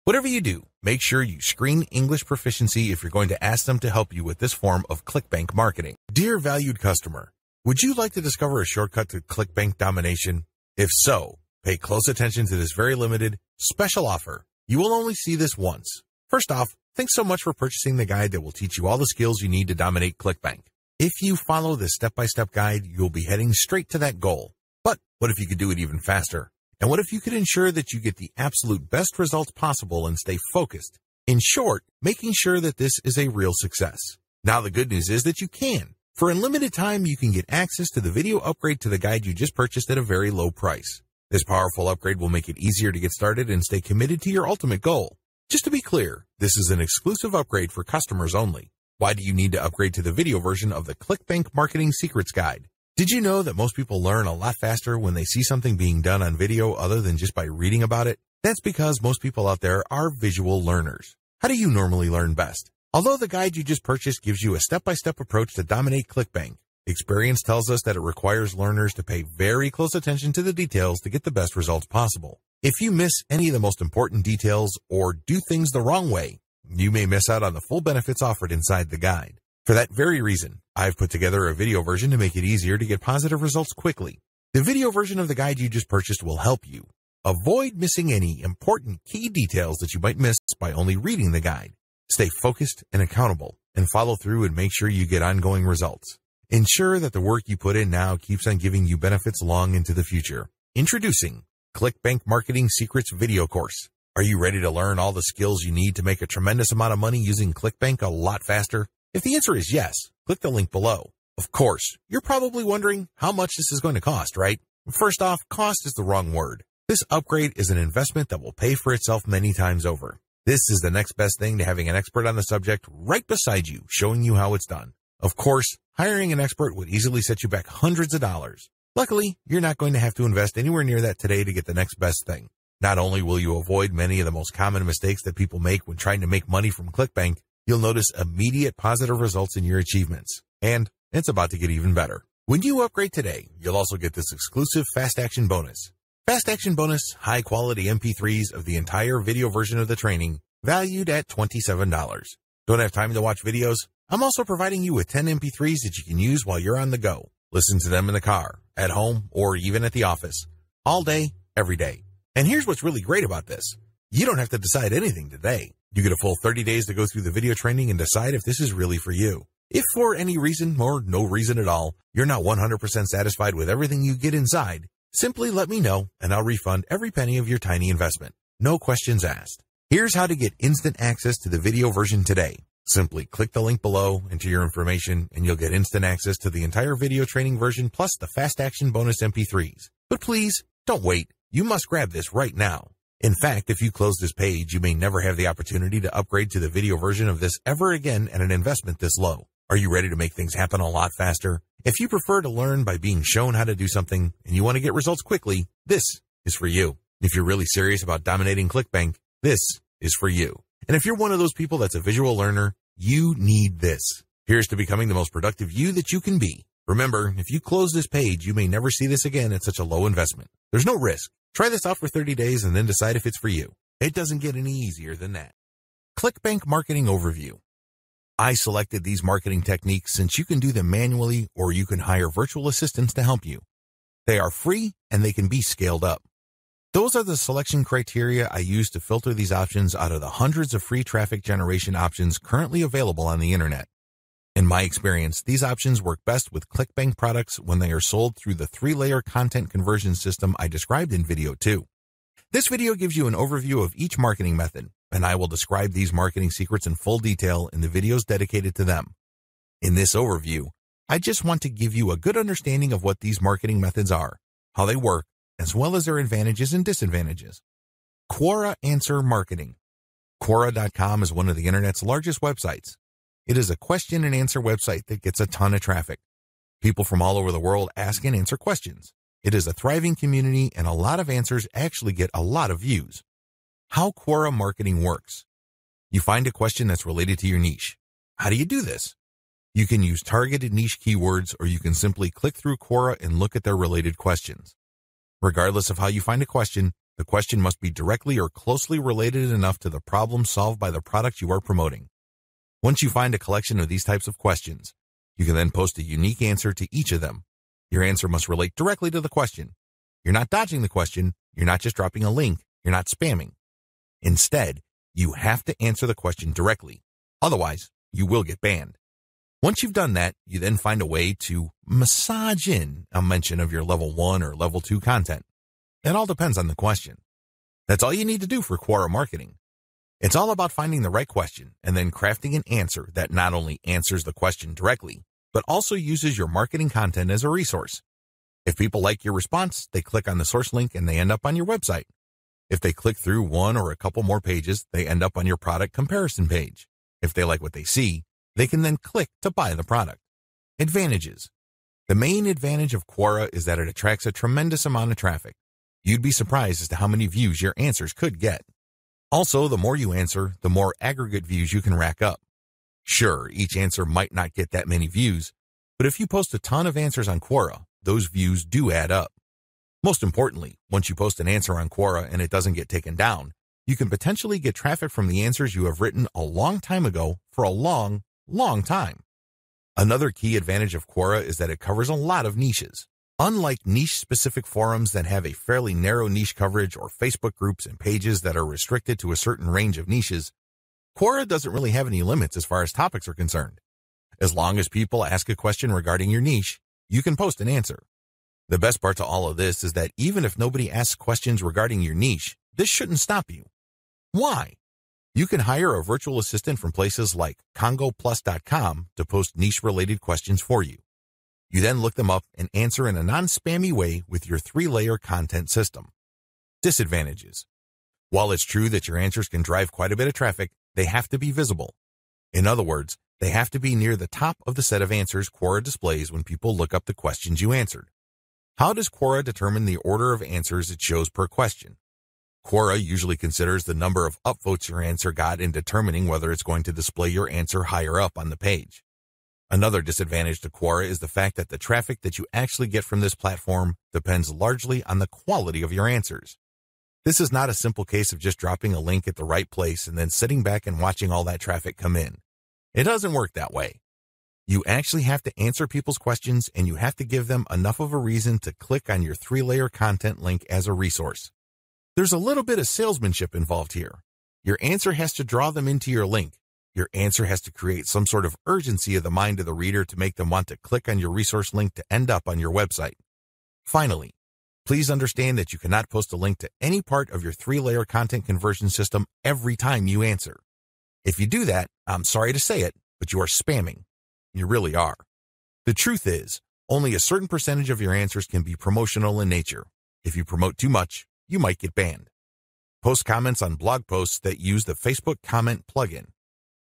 S1: Whatever you do, make sure you screen English proficiency if you're going to ask them to help you with this form of ClickBank marketing. Dear valued customer, would you like to discover a shortcut to ClickBank domination? If so, pay close attention to this very limited, special offer. You will only see this once. First off, thanks so much for purchasing the guide that will teach you all the skills you need to dominate ClickBank. If you follow this step-by-step guide, you'll be heading straight to that goal. But what if you could do it even faster? And what if you could ensure that you get the absolute best results possible and stay focused? In short, making sure that this is a real success. Now the good news is that you can. For a limited time, you can get access to the video upgrade to the guide you just purchased at a very low price. This powerful upgrade will make it easier to get started and stay committed to your ultimate goal. Just to be clear, this is an exclusive upgrade for customers only. Why do you need to upgrade to the video version of the ClickBank Marketing Secrets Guide? Did you know that most people learn a lot faster when they see something being done on video other than just by reading about it? That's because most people out there are visual learners. How do you normally learn best? Although the guide you just purchased gives you a step-by-step approach to dominate ClickBank, experience tells us that it requires learners to pay very close attention to the details to get the best results possible. If you miss any of the most important details or do things the wrong way, you may miss out on the full benefits offered inside the guide. For that very reason, I've put together a video version to make it easier to get positive results quickly. The video version of the guide you just purchased will help you avoid missing any important key details that you might miss by only reading the guide. Stay focused and accountable, and follow through and make sure you get ongoing results. Ensure that the work you put in now keeps on giving you benefits long into the future. Introducing ClickBank Marketing Secrets video course. Are you ready to learn all the skills you need to make a tremendous amount of money using ClickBank a lot faster? If the answer is yes, click the link below. Of course, you're probably wondering how much this is going to cost, right? First off, cost is the wrong word. This upgrade is an investment that will pay for itself many times over. This is the next best thing to having an expert on the subject right beside you, showing you how it's done. Of course, hiring an expert would easily set you back hundreds of dollars. Luckily, you're not going to have to invest anywhere near that today to get the next best thing. Not only will you avoid many of the most common mistakes that people make when trying to make money from ClickBank, you'll notice immediate positive results in your achievements. And it's about to get even better. When you upgrade today, you'll also get this exclusive Fast Action bonus. Fast Action bonus, high-quality MP3s of the entire video version of the training, valued at $27. Don't have time to watch videos? I'm also providing you with 10 MP3s that you can use while you're on the go. Listen to them in the car, at home, or even at the office. All day, every day. And here's what's really great about this. You don't have to decide anything today. You get a full 30 days to go through the video training and decide if this is really for you. If for any reason, or no reason at all, you're not 100% satisfied with everything you get inside, simply let me know and I'll refund every penny of your tiny investment. No questions asked. Here's how to get instant access to the video version today. Simply click the link below, enter your information, and you'll get instant access to the entire video training version plus the Fast Action bonus MP3s. But please, don't wait. You must grab this right now. In fact, if you close this page, you may never have the opportunity to upgrade to the video version of this ever again at an investment this low. Are you ready to make things happen a lot faster? If you prefer to learn by being shown how to do something and you want to get results quickly, this is for you. If you're really serious about dominating ClickBank, this is for you. And if you're one of those people that's a visual learner, you need this. Here's to becoming the most productive you that you can be. Remember, if you close this page, you may never see this again at such a low investment. There's no risk. Try this out for 30 days and then decide if it's for you. It doesn't get any easier than that. ClickBank Marketing Overview. I selected these marketing techniques since you can do them manually or you can hire virtual assistants to help you. They are free and they can be scaled up. Those are the selection criteria I use to filter these options out of the hundreds of free traffic generation options currently available on the internet. In my experience, these options work best with ClickBank products when they are sold through the 3-layer content conversion system I described in video 2. This video gives you an overview of each marketing method, and I will describe these marketing secrets in full detail in the videos dedicated to them. In this overview, I just want to give you a good understanding of what these marketing methods are, how they work, as well as their advantages and disadvantages. Quora Answer Marketing. Quora.com is one of the internet's largest websites. It is a question and answer website that gets a ton of traffic. People from all over the world ask and answer questions. It is a thriving community and a lot of answers actually get a lot of views. How Quora marketing works. You find a question that's related to your niche. How do you do this? You can use targeted niche keywords or you can simply click through Quora and look at their related questions. Regardless of how you find a question, the question must be directly or closely related enough to the problem solved by the product you are promoting. Once you find a collection of these types of questions, you can then post a unique answer to each of them. Your answer must relate directly to the question. You're not dodging the question. You're not just dropping a link. You're not spamming. Instead, you have to answer the question directly. Otherwise, you will get banned. Once you've done that, you then find a way to massage in a mention of your level 1 or level 2 content. It all depends on the question. That's all you need to do for Quora marketing. It's all about finding the right question and then crafting an answer that not only answers the question directly, but also uses your marketing content as a resource. If people like your response, they click on the source link and they end up on your website. If they click through one or a couple more pages, they end up on your product comparison page. If they like what they see, they can then click to buy the product. Advantages. The main advantage of Quora is that it attracts a tremendous amount of traffic. You'd be surprised as to how many views your answers could get. Also, the more you answer, the more aggregate views you can rack up. Sure, each answer might not get that many views, but if you post a ton of answers on Quora, those views do add up. Most importantly, once you post an answer on Quora and it doesn't get taken down, you can potentially get traffic from the answers you have written a long time ago for a long time. Another key advantage of Quora is that it covers a lot of niches. Unlike niche-specific forums that have a fairly narrow niche coverage or Facebook groups and pages that are restricted to a certain range of niches, Quora doesn't really have any limits as far as topics are concerned. As long as people ask a question regarding your niche, you can post an answer. The best part to all of this is that even if nobody asks questions regarding your niche, this shouldn't stop you. Why? You can hire a virtual assistant from places like congoplus.com to post niche-related questions for you. You then look them up and answer in a non-spammy way with your 3-layer content system. Disadvantages. While it's true that your answers can drive quite a bit of traffic, they have to be visible. In other words, they have to be near the top of the set of answers Quora displays when people look up the questions you answered. How does Quora determine the order of answers it shows per question? Quora usually considers the number of upvotes your answer got in determining whether it's going to display your answer higher up on the page. Another disadvantage to Quora is the fact that the traffic that you actually get from this platform depends largely on the quality of your answers. This is not a simple case of just dropping a link at the right place and then sitting back and watching all that traffic come in. It doesn't work that way. You actually have to answer people's questions, and you have to give them enough of a reason to click on your 3-layer content link as a resource. There's a little bit of salesmanship involved here. Your answer has to draw them into your link. Your answer has to create some sort of urgency of the mind of the reader to make them want to click on your resource link to end up on your website. Finally, please understand that you cannot post a link to any part of your 3-layer content conversion system every time you answer. If you do that, I'm sorry to say it, but you are spamming. You really are. The truth is, only a certain percentage of your answers can be promotional in nature. If you promote too much, you might get banned. Post comments on blog posts that use the Facebook comment plugin.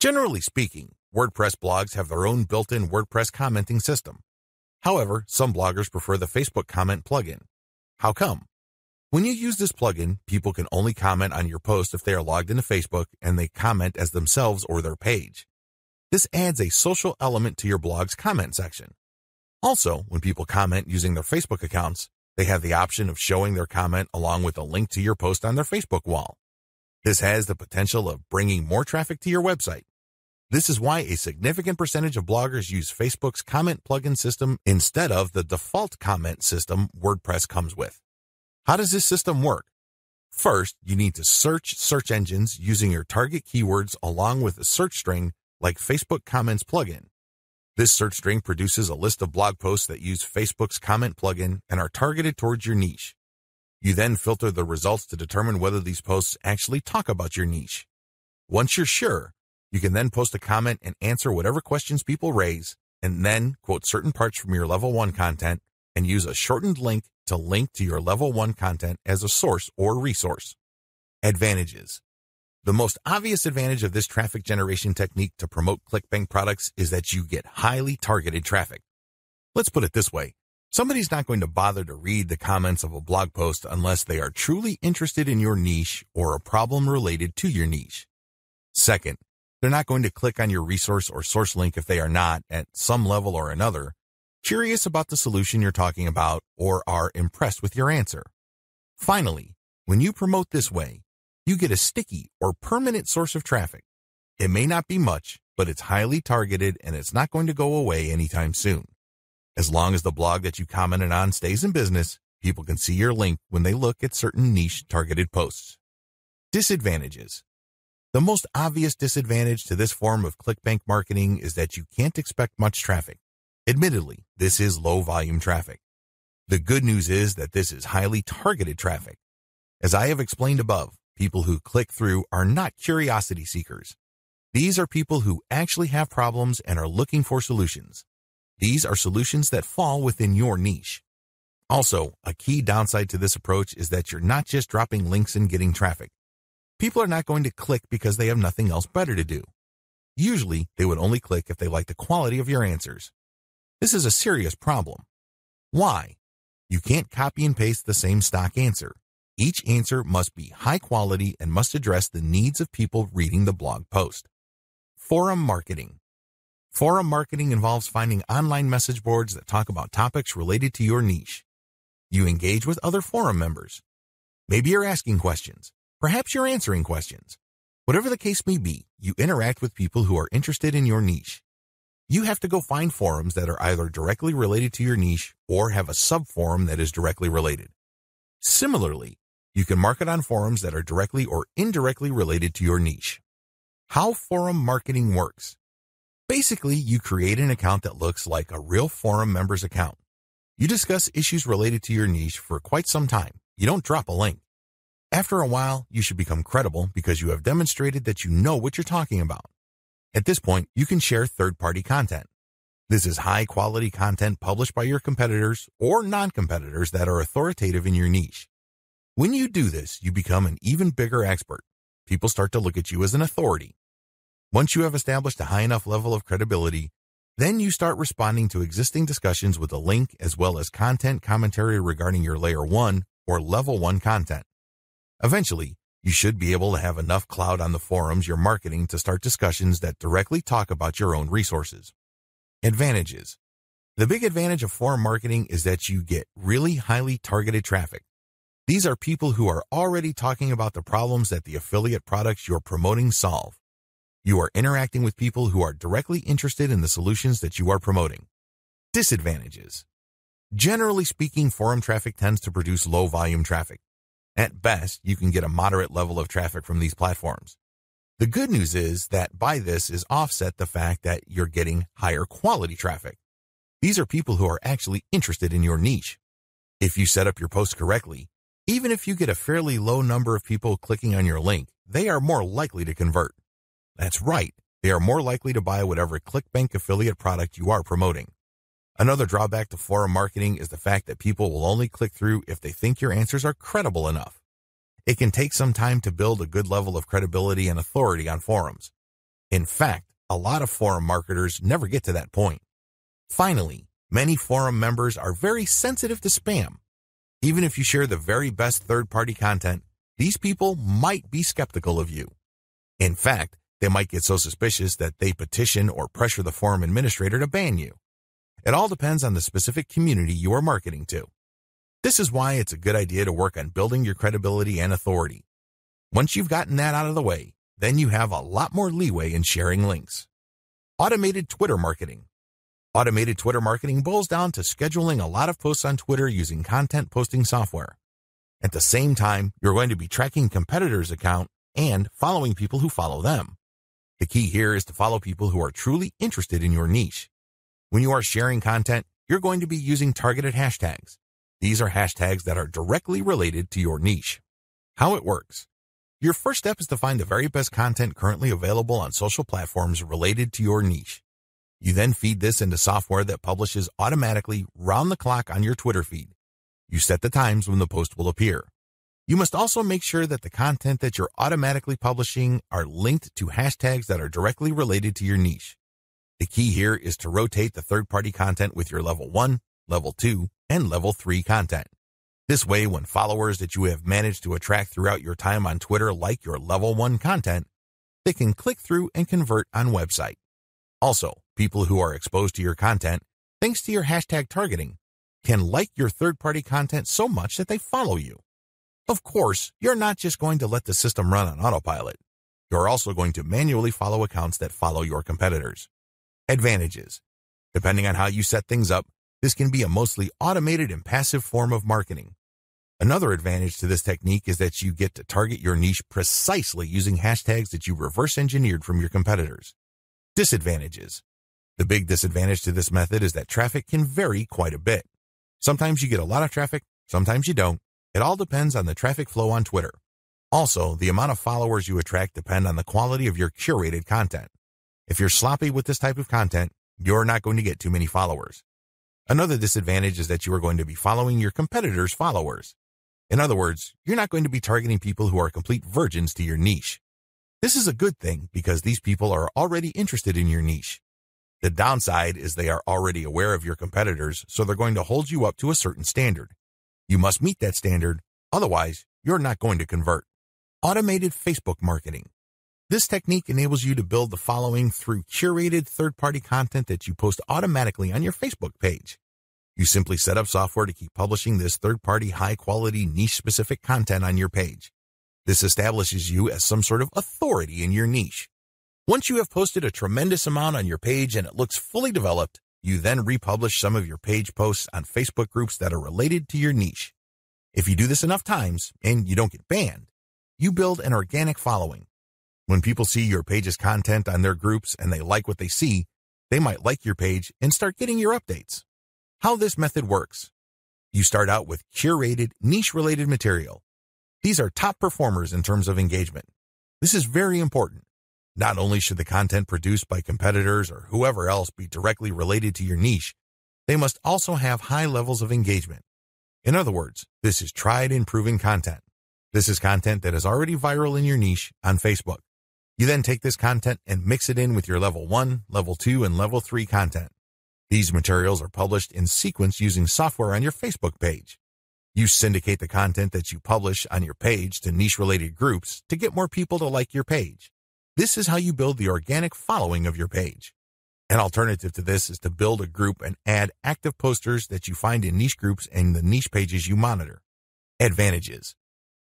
S1: Generally speaking, WordPress blogs have their own built-in WordPress commenting system. However, some bloggers prefer the Facebook comment plugin. How come? When you use this plugin, people can only comment on your post if they are logged into Facebook and they comment as themselves or their page. This adds a social element to your blog's comment section. Also, when people comment using their Facebook accounts, they have the option of showing their comment along with a link to your post on their Facebook wall. This has the potential of bringing more traffic to your website. This is why a significant percentage of bloggers use Facebook's comment plugin system instead of the default comment system WordPress comes with. How does this system work? First, you need to search search engines using your target keywords along with a search string like Facebook Comments plugin. This search string produces a list of blog posts that use Facebook's comment plugin and are targeted towards your niche. You then filter the results to determine whether these posts actually talk about your niche. Once you're sure, you can then post a comment and answer whatever questions people raise, and then quote certain parts from your level 1 content and use a shortened link to your level 1 content as a source or resource. Advantages. The most obvious advantage of this traffic generation technique to promote ClickBank products is that you get highly targeted traffic. Let's put it this way. Somebody's not going to bother to read the comments of a blog post unless they are truly interested in your niche or a problem related to your niche. Second, they're not going to click on your resource or source link if they are not, at some level or another, curious about the solution you're talking about or are impressed with your answer. Finally, when you promote this way, you get a sticky or permanent source of traffic. It may not be much, but it's highly targeted and it's not going to go away anytime soon. As long as the blog that you commented on stays in business, people can see your link when they look at certain niche targeted posts. Disadvantages. The most obvious disadvantage to this form of ClickBank marketing is that you can't expect much traffic. Admittedly, this is low volume traffic. The good news is that this is highly targeted traffic. As I have explained above, people who click through are not curiosity seekers. These are people who actually have problems and are looking for solutions. These are solutions that fall within your niche. Also, a key downside to this approach is that you're not just dropping links and getting traffic. People are not going to click because they have nothing else better to do. Usually, they would only click if they like the quality of your answers. This is a serious problem. Why? You can't copy and paste the same stock answer. Each answer must be high quality and must address the needs of people reading the blog post. Forum marketing. Forum marketing involves finding online message boards that talk about topics related to your niche. You engage with other forum members. Maybe you're asking questions. Perhaps you're answering questions. Whatever the case may be, you interact with people who are interested in your niche. You have to go find forums that are either directly related to your niche or have a sub-forum that is directly related. Similarly, you can market on forums that are directly or indirectly related to your niche. How forum marketing works. Basically, you create an account that looks like a real forum member's account. You discuss issues related to your niche for quite some time. You don't drop a link. After a while, you should become credible because you have demonstrated that you know what you're talking about. At this point, you can share third-party content. This is high-quality content published by your competitors or non-competitors that are authoritative in your niche. When you do this, you become an even bigger expert. People start to look at you as an authority. Once you have established a high enough level of credibility, Then you start responding to existing discussions with a link as well as content commentary regarding your layer 1 or level 1 content. Eventually, you should be able to have enough clout on the forums you're marketing to start discussions that directly talk about your own resources. Advantages. The big advantage of forum marketing is that you get really highly targeted traffic. These are people who are already talking about the problems that the affiliate products you're promoting solve. You are interacting with people who are directly interested in the solutions that you are promoting. Disadvantages. Generally speaking, forum traffic tends to produce low volume traffic. At best, you can get a moderate level of traffic from these platforms. The good news is that by this is offset the fact that you're getting higher quality traffic. These are people who are actually interested in your niche. If you set up your post correctly, even if you get a fairly low number of people clicking on your link, they are more likely to convert. That's right, they are more likely to buy whatever ClickBank affiliate product you are promoting. Another drawback to forum marketing is the fact that people will only click through if they think your answers are credible enough. It can take some time to build a good level of credibility and authority on forums. In fact, a lot of forum marketers never get to that point. Finally, many forum members are very sensitive to spam. Even if you share the very best third-party content, these people might be skeptical of you. In fact, they might get so suspicious that they petition or pressure the forum administrator to ban you. It all depends on the specific community you are marketing to. This is why it's a good idea to work on building your credibility and authority. Once you've gotten that out of the way, then you have a lot more leeway in sharing links. Automated Twitter marketing. Automated Twitter marketing boils down to scheduling a lot of posts on Twitter using content posting software. At the same time, you're going to be tracking competitors' account and following people who follow them. The key here is to follow people who are truly interested in your niche. When you are sharing content, you're going to be using targeted hashtags. These are hashtags that are directly related to your niche. How it works. Your first step is to find the very best content currently available on social platforms related to your niche. You then feed this into software that publishes automatically round the clock on your Twitter feed. You set the times when the post will appear. You must also make sure that the content that you're automatically publishing are linked to hashtags that are directly related to your niche. The key here is to rotate the third-party content with your level 1, level 2, and level 3 content. This way, when followers that you have managed to attract throughout your time on Twitter like your level 1 content, they can click through and convert on website. Also, people who are exposed to your content, thanks to your hashtag targeting, can like your third-party content so much that they follow you. Of course, you're not just going to let the system run on autopilot. You're also going to manually follow accounts that follow your competitors. Advantages. Depending on how you set things up, this can be a mostly automated and passive form of marketing. Another advantage to this technique is that you get to target your niche precisely using hashtags that you reverse engineered from your competitors. Disadvantages. The big disadvantage to this method is that traffic can vary quite a bit. Sometimes you get a lot of traffic, sometimes you don't. It all depends on the traffic flow on Twitter. Also, the amount of followers you attract depend on the quality of your curated content. If you're sloppy with this type of content, you're not going to get too many followers. Another disadvantage is that you are going to be following your competitors' followers. In other words, you're not going to be targeting people who are complete virgins to your niche. This is a good thing because these people are already interested in your niche. The downside is they are already aware of your competitors, so they're going to hold you up to a certain standard. You must meet that standard, otherwise you're not going to convert. Automated Facebook marketing. This technique enables you to build the following through curated third-party content that you post automatically on your Facebook page. You simply set up software to keep publishing this third-party high-quality niche-specific content on your page. This establishes you as some sort of authority in your niche. Once you have posted a tremendous amount on your page and it looks fully developed, you then republish some of your page posts on Facebook groups that are related to your niche. If you do this enough times and you don't get banned, you build an organic following. When people see your page's content on their groups and they like what they see, they might like your page and start getting your updates. How this method works. You start out with curated, niche-related material. These are top performers in terms of engagement. This is very important. Not only should the content produced by competitors or whoever else be directly related to your niche, they must also have high levels of engagement. In other words, this is tried and proven content. This is content that is already viral in your niche on Facebook. You then take this content and mix it in with your level 1, level 2, and level 3 content. These materials are published in sequence using software on your Facebook page. You syndicate the content that you publish on your page to niche-related groups to get more people to like your page. This is how you build the organic following of your page. An alternative to this is to build a group and add active posters that you find in niche groups and the niche pages you monitor. Advantages.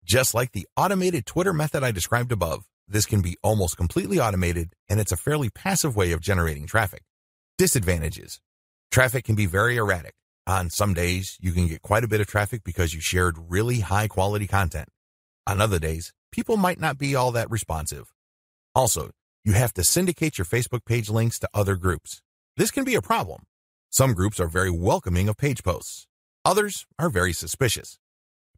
S1: Just like the automated Twitter method I described above, this can be almost completely automated, and it's a fairly passive way of generating traffic. Disadvantages. Traffic can be very erratic. On some days, you can get quite a bit of traffic because you shared really high-quality content. On other days, people might not be all that responsive. Also, you have to syndicate your Facebook page links to other groups. This can be a problem. Some groups are very welcoming of page posts. Others are very suspicious.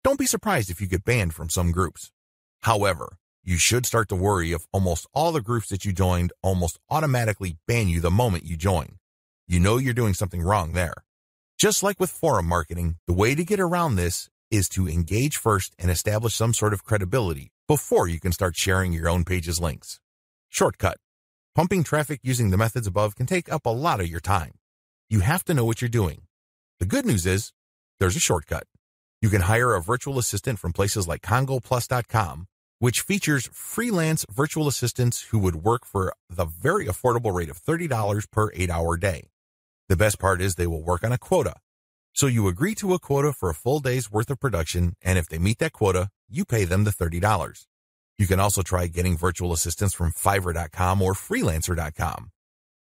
S1: Don't be surprised if you get banned from some groups. However, you should start to worry if almost all the groups that you joined almost automatically ban you the moment you join. You know you're doing something wrong there. Just like with forum marketing, the way to get around this is to engage first and establish some sort of credibility before you can start sharing your own page's links. Shortcut. Pumping traffic using the methods above can take up a lot of your time. You have to know what you're doing. The good news is, there's a shortcut. You can hire a virtual assistant from places like CongoPlus.com, which features freelance virtual assistants who would work for the very affordable rate of $30 per 8-hour day. The best part is they will work on a quota. So you agree to a quota for a full day's worth of production, and if they meet that quota, you pay them the $30. You can also try getting virtual assistants from Fiverr.com or Freelancer.com.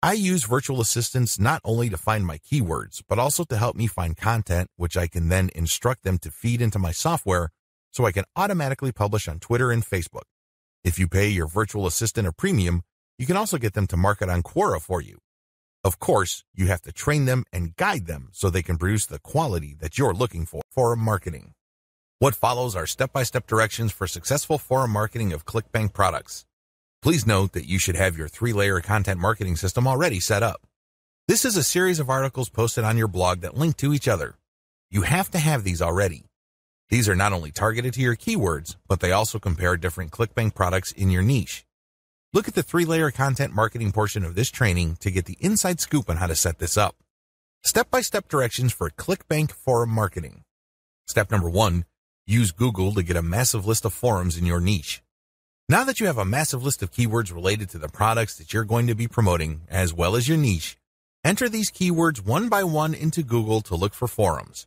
S1: I use virtual assistants not only to find my keywords, but also to help me find content, which I can then instruct them to feed into my software so I can automatically publish on Twitter and Facebook. If you pay your virtual assistant a premium, you can also get them to market on Quora for you. Of course, you have to train them and guide them so they can produce the quality that you're looking for marketing. What follows are step-by-step directions for successful forum marketing of ClickBank products. Please note that you should have your 3-layer content marketing system already set up. This is a series of articles posted on your blog that link to each other. You have to have these already. These are not only targeted to your keywords, but they also compare different ClickBank products in your niche. Look at the 3-layer content marketing portion of this training to get the inside scoop on how to set this up. Step-by-step directions for ClickBank forum marketing. Step number 1, use Google to get a massive list of forums in your niche. Now that you have a massive list of keywords related to the products that you're going to be promoting, as well as your niche, enter these keywords one by one into Google to look for forums.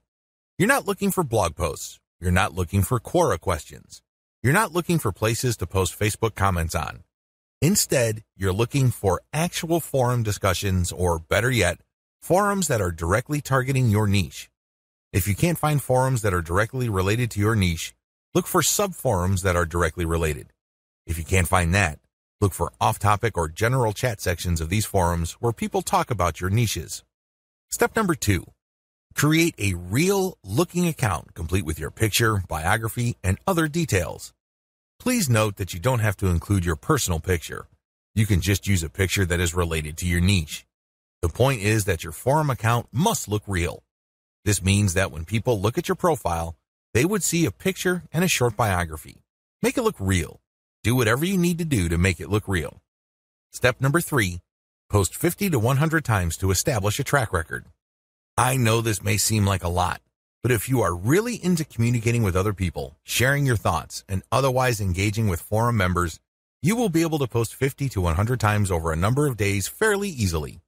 S1: You're not looking for blog posts. You're not looking for Quora questions. You're not looking for places to post Facebook comments on. Instead, you're looking for actual forum discussions, or better yet, forums that are directly targeting your niche. If you can't find forums that are directly related to your niche, look for sub-forums that are directly related. If you can't find that, look for off-topic or general chat sections of these forums where people talk about your niches. Step number 2, create a real-looking account complete with your picture, biography, and other details. Please note that you don't have to include your personal picture. You can just use a picture that is related to your niche. The point is that your forum account must look real. This means that when people look at your profile, they would see a picture and a short biography. Make it look real. Do whatever you need to do to make it look real. Step number 3, post 50 to 100 times to establish a track record. I know this may seem like a lot, but if you are really into communicating with other people, sharing your thoughts, and otherwise engaging with forum members, you will be able to post 50 to 100 times over a number of days fairly easily.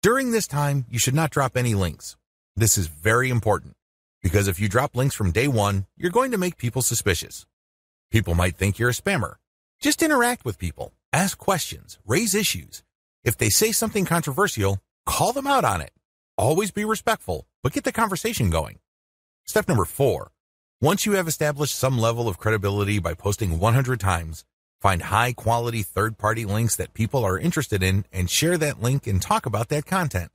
S1: During this time, you should not drop any links. This is very important, because if you drop links from day 1, you're going to make people suspicious. People might think you're a spammer. Just interact with people, ask questions, raise issues. If they say something controversial, call them out on it. Always be respectful, but get the conversation going. Step number 4, once you have established some level of credibility by posting 100 times, find high-quality third-party links that people are interested in and share that link and talk about that content.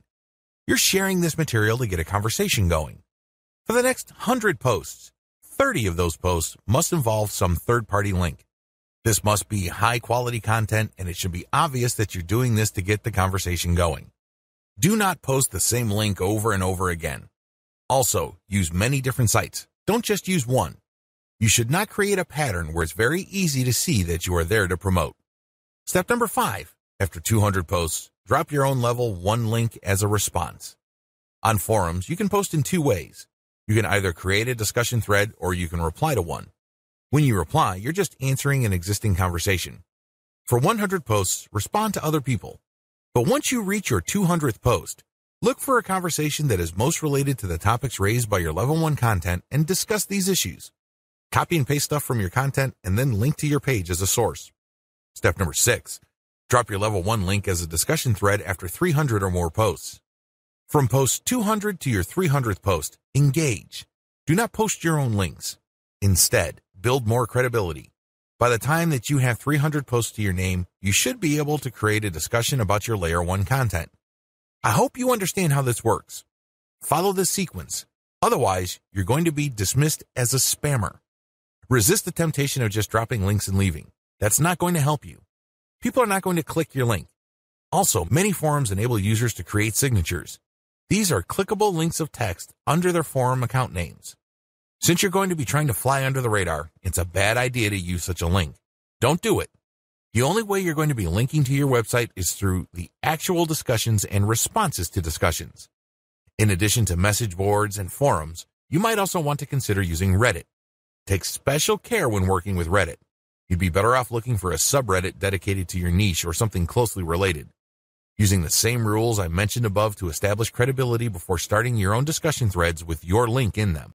S1: You're sharing this material to get a conversation going. For the next 100 posts, 30 of those posts must involve some third-party link. This must be high-quality content, and it should be obvious that you're doing this to get the conversation going. Do not post the same link over and over again. Also, use many different sites. Don't just use one. You should not create a pattern where it's very easy to see that you are there to promote. Step number 5. After 200 posts, drop your own level 1 link as a response. On forums, you can post in 2 ways. You can either create a discussion thread or you can reply to one. When you reply, you're just answering an existing conversation. For 100 posts, respond to other people. But once you reach your 200th post, look for a conversation that is most related to the topics raised by your level 1 content and discuss these issues. Copy and paste stuff from your content and then link to your page as a source. Step number 6. Drop your level 1 link as a discussion thread after 300 or more posts. From post 200 to your 300th post, engage. Do not post your own links. Instead, build more credibility. By the time that you have 300 posts to your name, you should be able to create a discussion about your layer 1 content. I hope you understand how this works. Follow this sequence. Otherwise, you're going to be dismissed as a spammer. Resist the temptation of just dropping links and leaving. That's not going to help you. People are not going to click your link. Also, many forums enable users to create signatures. These are clickable links of text under their forum account names. Since you're going to be trying to fly under the radar, it's a bad idea to use such a link. Don't do it. The only way you're going to be linking to your website is through the actual discussions and responses to discussions. In addition to message boards and forums, you might also want to consider using Reddit. Take special care when working with Reddit. You'd be better off looking for a subreddit dedicated to your niche or something closely related. Using the same rules I mentioned above to establish credibility before starting your own discussion threads with your link in them.